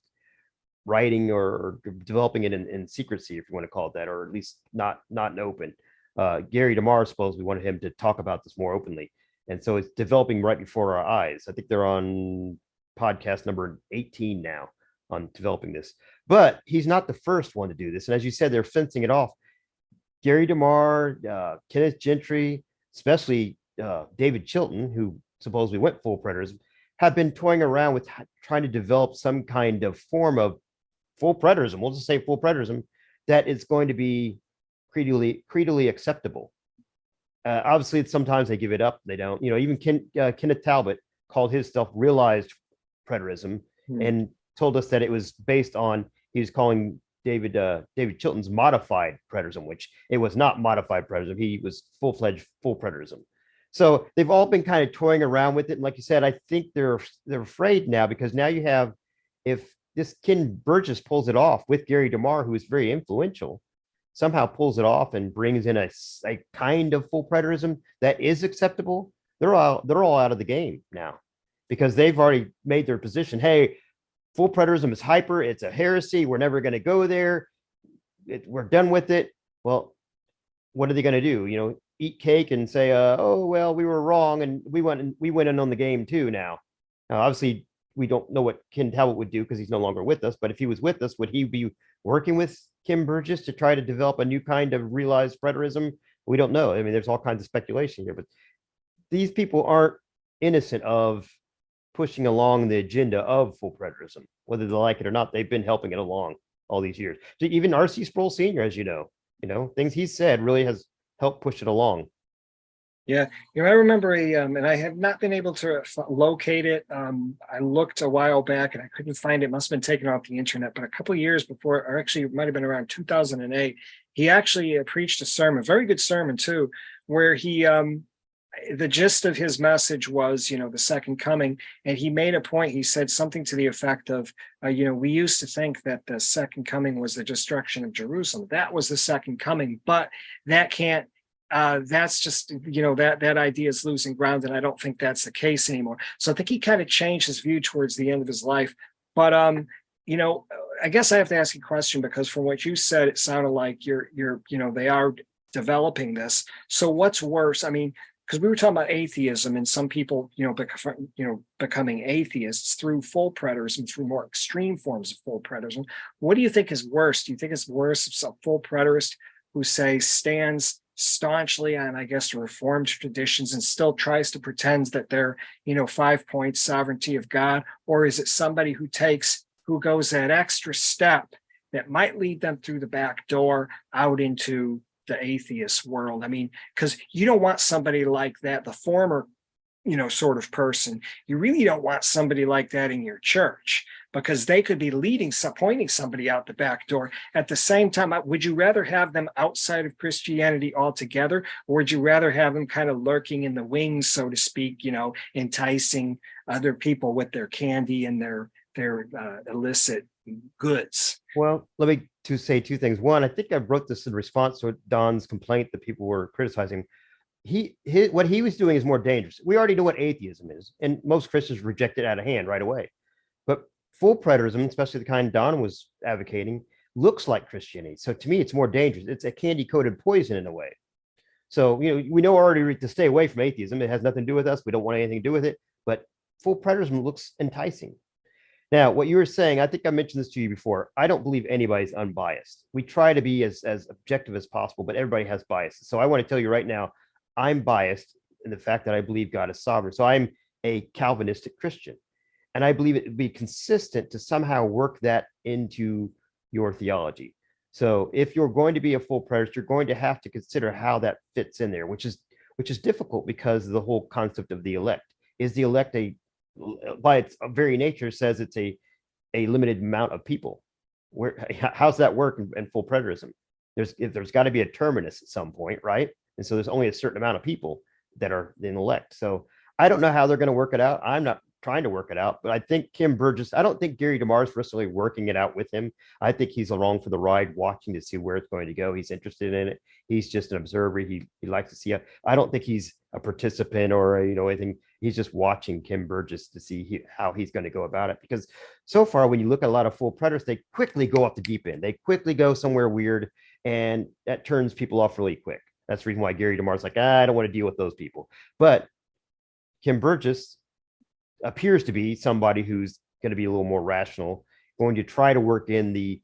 Speaker 2: writing or developing it in secrecy, if you want to call it that, or at least not in open. Gary DeMar supposedly wanted him to talk about this more openly. And so it's developing right before our eyes. I think they're on podcast number 18 now on developing this. But he's not the first one to do this. And as you said, they're fencing it off. Gary DeMar, Kenneth Gentry, especially David Chilton, who supposedly went full preterism, have been toying around with trying to develop some kind of form of full preterism. We'll just say full preterism that is going to be creedally acceptable. Obviously, sometimes they give it up. They don't. Even Kenneth Talbot called his stuff realized preterism and told us that it was based on, he was calling David Chilton's modified preterism, which it was not modified preterism. He was full-fledged full preterism. So they've all been kind of toying around with it. And like you said, I think they're afraid now, because now you have, if this Kim Burgess pulls it off with Gary DeMar, who is very influential, somehow pulls it off and brings in a kind of full preterism that is acceptable, they're all out of the game now, because they've already made their position. Hey, full preterism is hyper. It's a heresy. We're never going to go there. we're done with it. Well, what are they going to do? Eat cake and say, oh, well, we were wrong. And we went in on the game too. Now, obviously we don't know what Ken Talbot would do because he's no longer with us. But if he was with us, would he be working with Kim Burgess to try to develop a new kind of realized preterism? We don't know. I mean, there's all kinds of speculation here, but these people aren't innocent of pushing along the agenda of full preterism, whether they like it or not. They've been helping it along all these years. So even R.C. Sproul Sr., as you know, things he said really has helped push it along.
Speaker 1: Yeah, I remember and I have not been able to locate it. I looked a while back and I couldn't find it. It must have been taken off the internet, but a couple of years before, or actually it might have been around 2008, he actually preached a sermon, very good sermon too, where he, the gist of his message was, the second coming. And he made a point. He said something to the effect of, we used to think that the second coming was the destruction of Jerusalem. That was the second coming, but that can't, that's just, that idea is losing ground. And I don't think that's the case anymore. So I think he kind of changed his view towards the end of his life. But, I guess I have to ask you a question, because from what you said, it sounded like they are developing this. So what's worse? I mean, because we were talking about atheism and some people, becoming atheists through full preterism, through more extreme forms of full preterism. What do you think is worse? Do you think it's worse if a full preterist who stands staunchly on, I guess, Reformed traditions and still tries to pretend that they're, 5-point sovereignty of God? Or is it somebody who goes that extra step that might lead them through the back door out into the atheist world? I mean, because you don't want somebody like that, the former, sort of person. You really don't want somebody like that in your church, because they could be pointing somebody out the back door. At the same time, would you rather have them outside of Christianity altogether, or would you rather have them kind of lurking in the wings, so to speak, enticing other people with their candy and their illicit goods?
Speaker 2: Well, let me say two things. One, I think I wrote this in response to Don's complaint that people were criticizing. What he was doing is more dangerous. We already know what atheism is, and most Christians reject it out of hand right away. But full preterism, especially the kind Don was advocating, looks like Christianity. So to me, it's more dangerous. It's a candy-coated poison in a way. So, we know already to stay away from atheism. It has nothing to do with us. We don't want anything to do with it. But full preterism looks enticing. Now, what you were saying, I think I mentioned this to you before. I don't believe anybody's unbiased. We try to be as objective as possible, but everybody has biases. So I want to tell you right now, I'm biased in the fact that I believe God is sovereign. So I'm a Calvinistic Christian. And I believe it would be consistent to somehow work that into your theology. So if you're going to be a full preterist, you're going to have to consider how that fits in there, which is difficult because of the whole concept of the elect. Is the elect by its very nature says it's a limited amount of people? How's that work in full preterism? There's got to be a terminus at some point, right? And so there's only a certain amount of people that are the elect. So I don't know how they're going to work it out. I'm not trying to work it out, but I think Kim Burgess, I don't think Gary DeMar is necessarily working it out with him. I think he's along for the ride, watching to see where it's going to go. He's interested in it. He's just an observer. He likes to see it. I don't think he's a participant or anything. He's just watching Kim Burgess to see how he's going to go about it. Because so far, when you look at a lot of full preterists, they quickly go off the deep end. They quickly go somewhere weird, and that turns people off really quick. That's the reason why Gary DeMar's like, I don't want to deal with those people. But Kim Burgess appears to be somebody who's going to be a little more rational, going to try to work in the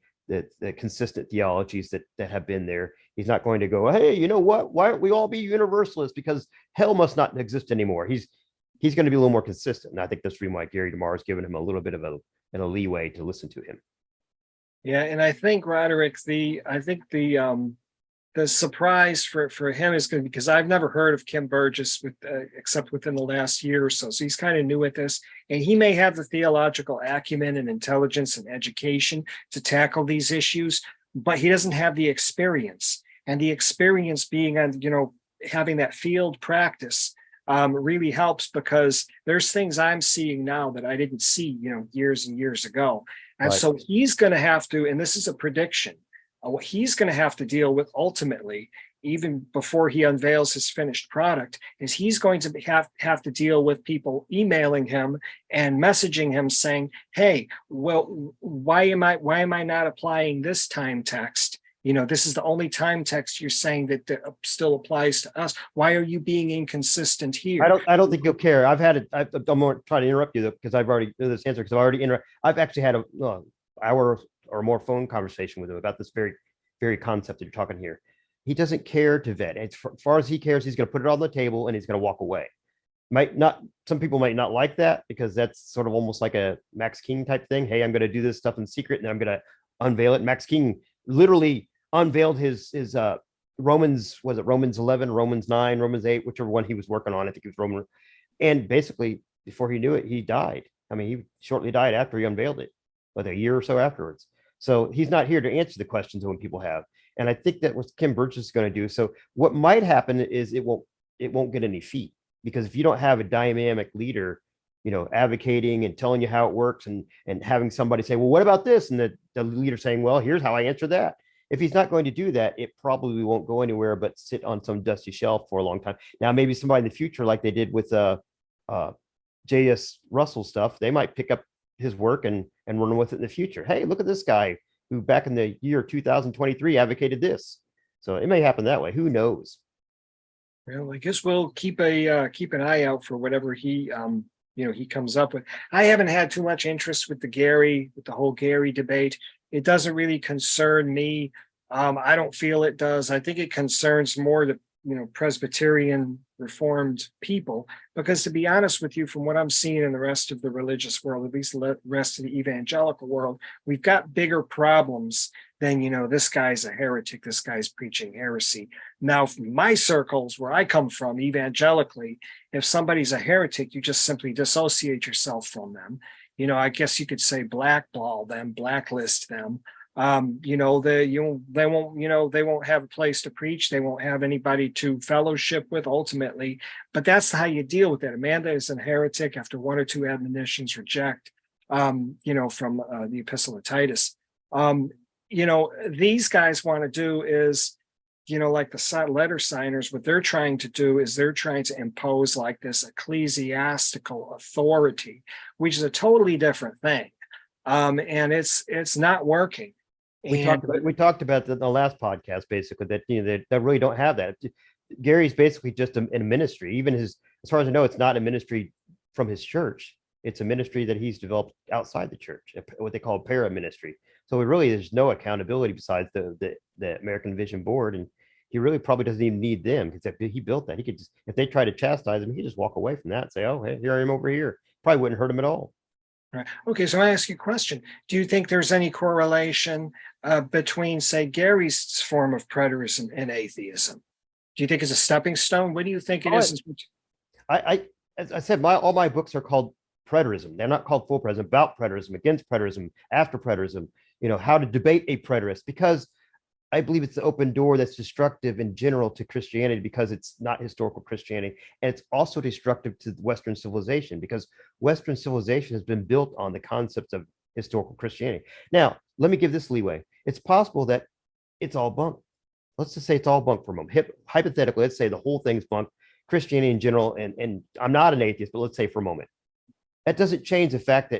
Speaker 2: consistent theologies that have been there. He's not going to go, hey, you know what? Why don't we all be universalists? Because hell must not exist anymore. He's going to be a little more consistent. And I think that's the reason why Gary DeMar has given him a little bit of a leeway to listen to him.
Speaker 1: Yeah, and I think Roderick, the surprise for him is going to be, because I've never heard of Kim Burgess except within the last year or so. So he's kind of new at this, and he may have the theological acumen and intelligence and education to tackle these issues, but he doesn't have the experience. And the experience being on, having that field practice really helps, because there's things I'm seeing now that I didn't see, years and years ago. And
Speaker 2: Right.
Speaker 1: so he's going to have to, and this is a prediction, what he's going to have to deal with ultimately, even before he unveils his finished product, is he's going to have to deal with people emailing him and messaging him saying, hey, well, why am I not applying this time text This is the only time text you're saying that still applies to us. Why are you being inconsistent here?
Speaker 2: I don't think you'll care. I've had it. I'm more trying to interrupt you though, because I've already this answer because I've already I've actually had a hour or more phone conversation with him about this very concept that you're talking here. He doesn't care to vet. As far as he cares, he's going to put it on the table and he's going to walk away. Some people might not like that because that's sort of almost like a Max King type thing. Hey, I'm going to do this stuff in secret and then I'm going to unveil it. Max King literally unveiled his Romans, was it Romans 11, Romans 9, Romans 8, whichever one he was working on. I think it was Roman. And basically, before he knew it, he died. I mean, he shortly died after he unveiled it, like a year or so afterwards. So he's not here to answer the questions that when people have. And I think that what Kim Birch is going to do. So what might happen is it won't get any feet, because if you don't have a dynamic leader, advocating and telling you how it works and having somebody say, well, what about this? And the leader saying, well, here's how I answer that. If he's not going to do that, it probably won't go anywhere but sit on some dusty shelf for a long time. Now, maybe somebody in the future, like they did with J.S. Russell stuff, they might pick up his work and run with it in the future. Hey, look at this guy who back in the year 2023 advocated this. So it may happen that way. Who knows?
Speaker 1: Well, I guess we'll keep an eye out for whatever he comes up with. I haven't had too much interest with the whole Gary debate. It doesn't really concern me. I don't feel it does. I think it concerns more the Presbyterian Reformed people, because to be honest with you, from what I'm seeing in the rest of the religious world, at least the rest of the evangelical world, we've got bigger problems than, this guy's a heretic, this guy's preaching heresy. Now, from my circles where I come from, evangelically, if somebody's a heretic, you just simply dissociate yourself from them. I guess you could say blackball them, blacklist them. They won't have a place to preach. They won't have anybody to fellowship with ultimately, but that's how you deal with it. Amanda is a heretic after one or two admonitions reject, from the Epistle of Titus. These guys want to do is, like the letter signers, what they're trying to do is they're trying to impose like this ecclesiastical authority, which is a totally different thing. And it's not working.
Speaker 2: We talked about that in the last podcast, basically, that they really don't have that. Gary's basically just in a ministry. Even as far as I know, it's not a ministry from his church. It's a ministry that he's developed outside the church, what they call a para ministry. So there's no accountability besides the American Vision Board, and he really probably doesn't even need them, because if he built that, he could just, if they try to chastise him, he just walk away from that and say, oh, hey, here I am over here. Probably wouldn't hurt him at all.
Speaker 1: Right. Okay, so I ask you a question. Do you think there's any correlation between, say, Gary's form of preterism and atheism? Do you think it's a stepping stone? What do you think it is?
Speaker 2: As I said, all my books are called preterism. They're not called full preterism, about preterism, against preterism, after preterism, how to debate a preterist, because I believe it's the open door that's destructive in general to Christianity, because it's not historical Christianity. And it's also destructive to Western civilization, because Western civilization has been built on the concepts of historical Christianity. Now, let me give this leeway. It's possible that it's all bunk. Let's just say it's all bunk for a moment. Hypothetically, let's say the whole thing's bunk, Christianity in general, and I'm not an atheist, but let's say for a moment. That doesn't change the fact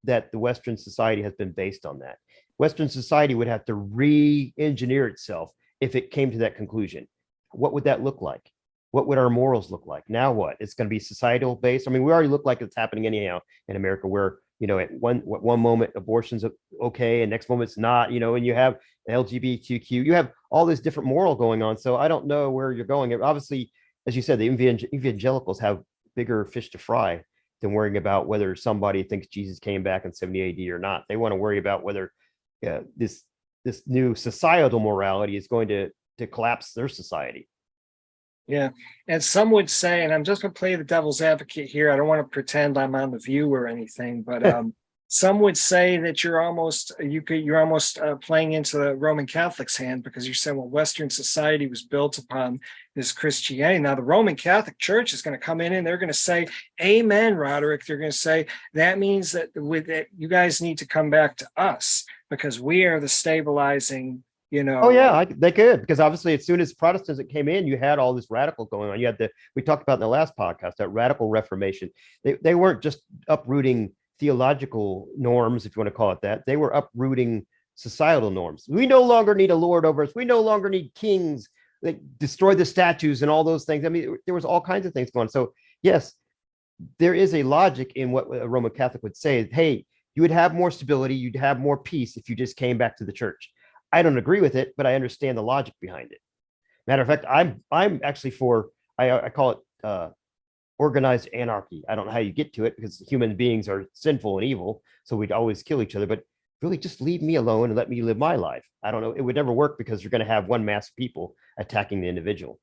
Speaker 2: that the Western society has been based on that. Western society would have to re-engineer itself if it came to that conclusion. What would that look like? What would our morals look like? Now what? It's going to be societal based. I mean, we already look like it's happening anyhow in America, where, at one moment abortion's okay and next moment it's not, and you have LGBTQ, you have all this different moral going on. So I don't know where you're going. Obviously, as you said, the evangelicals have bigger fish to fry than worrying about whether somebody thinks Jesus came back in 70 AD or not. They want to worry about whether this new societal morality is going to collapse their society.
Speaker 1: Yeah. And some would say, and I'm just going to play the devil's advocate here, I don't want to pretend I'm on The View or anything, but some would say that you're almost playing into the Roman Catholic's hand, because you're saying, well, Western society was built upon this Christianity. Now the Roman Catholic Church is going to come in and they're going to say, amen, Roderick. They're going to say, that means that you guys need to come back to us, because we are the stabilizing,
Speaker 2: Oh yeah, they could, because obviously as soon as Protestants came in, you had all this radical going on. You had we talked about in the last podcast, that radical Reformation. They weren't just uprooting theological norms, if you want to call it that. They were uprooting societal norms. We no longer need a lord over us. We no longer need kings that destroy the statues and all those things. I mean, there was all kinds of things going on. So yes, there is a logic in what a Roman Catholic would say. Hey, you would have more stability, you'd have more peace if you just came back to the church. I don't agree with it, but I understand the logic behind it. Matter of fact, I'm actually for, I call it organized anarchy. I don't know how you get to it because human beings are sinful and evil, so we'd always kill each other. But really, just leave me alone and let me live my life. I don't know. It would never work because you're going to have one mass of people attacking the individual.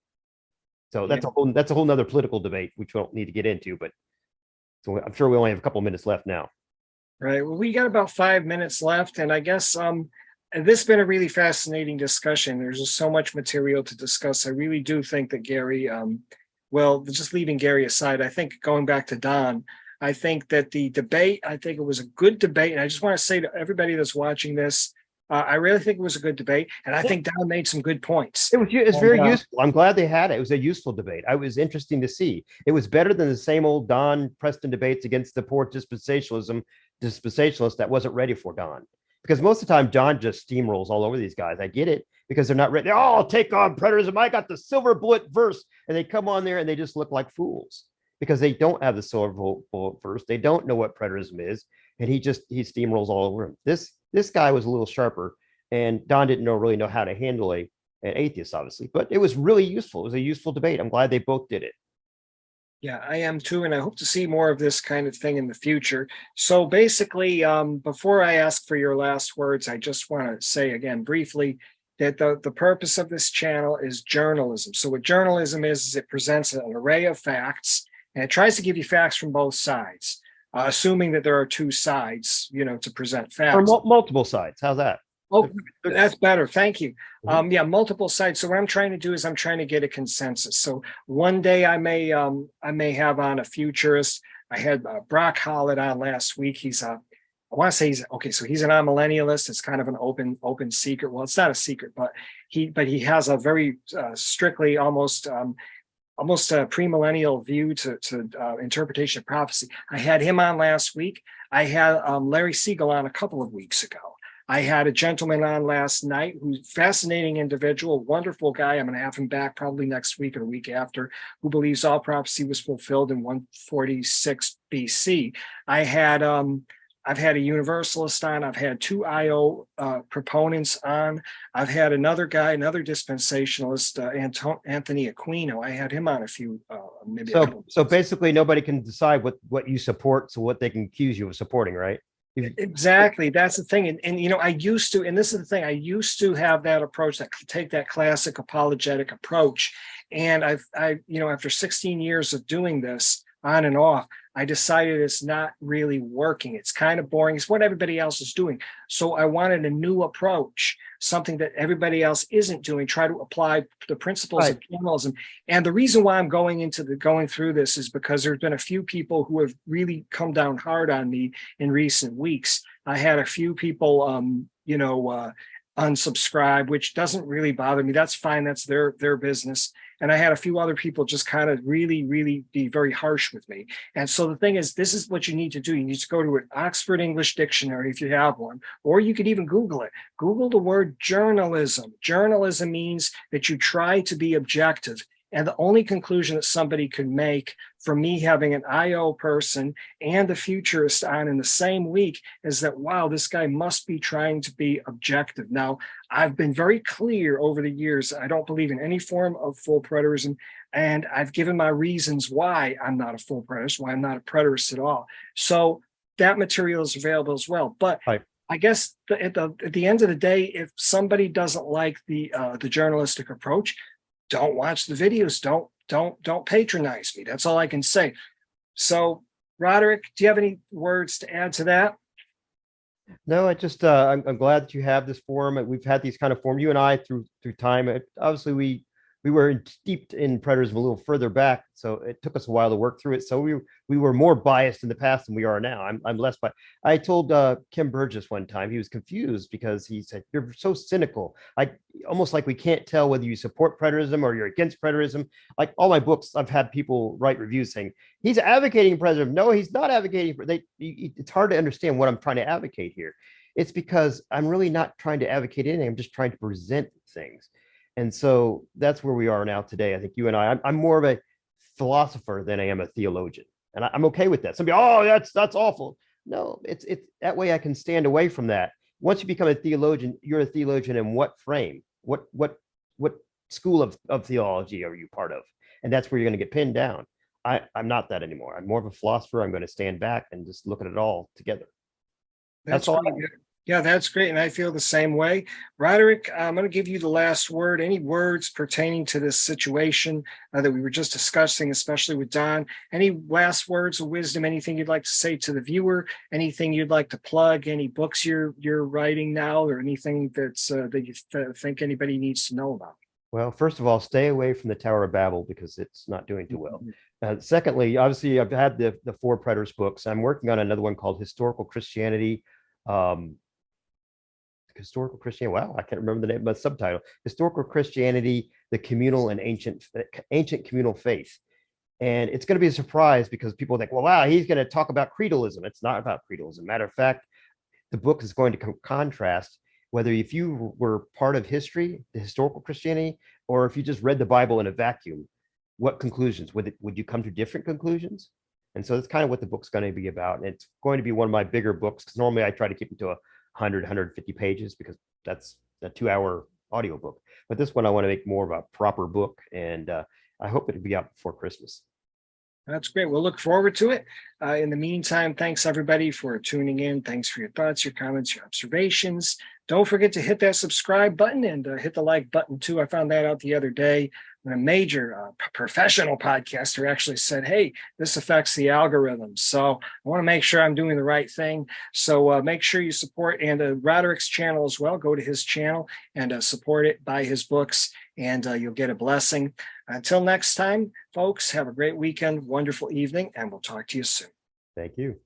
Speaker 2: So that's a whole nother political debate, which we don't need to get into. But so I'm sure we only have a couple of minutes left now.
Speaker 1: Right. Well, we got about 5 minutes left, and I guess this has been a really fascinating discussion. There's just so much material to discuss. I really do think that Gary, well, just leaving Gary aside, I think going back to Don, I think that the debate, I think it was a good debate. And I just want to say to everybody that's watching this, I really think it was a good debate. And I think Don made some good points.
Speaker 2: It's very useful. I'm glad they had it. It was a useful debate. It was interesting to see. It was better than the same old Don Preston debates against the poor dispensationalist that wasn't ready for Don. Because most of the time, John just steamrolls all over these guys. I get it because they're not ready. Oh, I'll take on preterism. I got the silver bullet verse. And they come on there and they just look like fools because they don't have the silver bullet verse. They don't know what preterism is. And he steamrolls all over him. This guy was a little sharper, and Don didn't really know how to handle an atheist, obviously. But it was really useful. It was a useful debate. I'm glad they both did it.
Speaker 1: Yeah, I am too, and I hope to see more of this kind of thing in the future. So basically, before I ask for your last words, I just want to say again briefly that the purpose of this channel is journalism. So what journalism is it presents an array of facts, and it tries to give you facts from both sides, assuming that there are two sides, to present facts.
Speaker 2: Or multiple sides. How's that?
Speaker 1: Oh, that's better. Thank you. Yeah, multiple sides. So what I'm trying to do is I'm trying to get a consensus. So one day I may have on a futurist. I had Brock Hollett on last week. He's I want to say he's okay. So he's an amillennialist. It's kind of an open secret. Well, it's not a secret, but he has a very strictly almost a premillennial view to interpretation of prophecy. I had him on last week. I had Larry Siegel on a couple of weeks ago. I had a gentleman on last night who's a fascinating individual, wonderful guy. I'm going to have him back probably next week or the week after, who believes all prophecy was fulfilled in 146 BC. I've had a universalist on. I've had two IO proponents on. I've had another guy, another dispensationalist, Anthony Aquino. I had him on a few, maybe.
Speaker 2: So basically, nobody can decide what you support, so what they can accuse you of supporting, right?
Speaker 1: Exactly. That's the thing. And I used to, and this is the thing, I used to have that approach, take that classic apologetic approach. And after 16 years of doing this on and off, I decided it's not really working. It's kind of boring. It's what everybody else is doing. So I wanted a new approach, something that everybody else isn't doing, try to apply the principles of journalism. And the reason why I'm going through this is because there's been a few people who have really come down hard on me in recent weeks. I had a few people, unsubscribe, which doesn't really bother me. That's fine. That's their business. And I had a few other people just kind of really, really be very harsh with me. And so the thing is, this is what you need to do. You need to go to an Oxford English dictionary if you have one, or you could even Google it. Google the word journalism. Journalism means that you try to be objective. And the only conclusion that somebody could make from me having an IO person and the futurist on in the same week is that, wow, this guy must be trying to be objective. Now, I've been very clear over the years. I don't believe in any form of full preterism. And I've given my reasons why I'm not a full preterist, why I'm not a preterist at all. So that material is available as well. But I guess at the end of the day, if somebody doesn't like the journalistic approach, don't watch the videos. Don't patronize me. That's all I can say. So, Roderick, do you have any words to add to that?
Speaker 2: No, I'm glad that you have this forum. We've had these kind of forums, you and I, through time. Obviously, we were steeped in preterism a little further back, so it took us a while to work through it. So we were more biased in the past than we are now. I'm less biased. I told Kim Burgess one time, he was confused because he said, "You're so cynical. Almost like we can't tell whether you support preterism or you're against preterism." Like all my books, I've had people write reviews saying he's advocating preterism. No, he's not advocating for. It's hard to understand what I'm trying to advocate here. it's because I'm really not trying to advocate anything. I'm just trying to present things. And so that's where we are now today. I think you and I'm more of a philosopher than I am a theologian. And I'm okay with that. Somebody, oh, that's awful. No, it's that way I can stand away from that. Once you become a theologian, you're a theologian in what frame? What school of theology are you part of? And that's where you're going to get pinned down. I'm not that anymore. I'm more of a philosopher. I'm going to stand back and just look at it all together. That's all.
Speaker 1: Great. Yeah, that's great. And I feel the same way. Roderick, I'm going to give you the last word. Any words pertaining to this situation that we were just discussing, especially with Don? Any last words of wisdom? Anything you'd like to say to the viewer? Anything you'd like to plug? Any books you're writing now, or anything that's that you think anybody needs to know about?
Speaker 2: Well, first of all, stay away from the Tower of Babel because it's not doing too well. Secondly, obviously, I've had the 4 Preterist books. I'm working on another one called Historical Christianity. Historical Christianity. Wow, I can't remember the name, but subtitle: Historical Christianity, the Communal and Ancient Communal Faith. And it's going to be a surprise because people think, well, wow, he's going to talk about creedalism. It's not about creedalism. Matter of fact, the book is going to contrast whether if you were part of history, the historical Christianity, or if you just read the Bible in a vacuum, what conclusions would you come to different conclusions? And so that's kind of what the book's going to be about. And it's going to be one of my bigger books because normally I try to keep it to 100, 150 pages because that's a 2-hour audiobook. But this one I want to make more of a proper book, and I hope it'll be out before Christmas.
Speaker 1: That's great. We'll look forward to it. In the meantime, thanks everybody for tuning in. Thanks for your thoughts, your comments, your observations. Don't forget to hit that subscribe button and hit the like button too. I found that out the other day when a major professional podcaster actually said, hey, this affects the algorithm. So I want to make sure I'm doing the right thing. So make sure you support, and Roderick's channel as well. Go to his channel and support it, buy his books, and you'll get a blessing. Until next time, folks, have a great weekend, wonderful evening, and we'll talk to you soon.
Speaker 2: Thank you.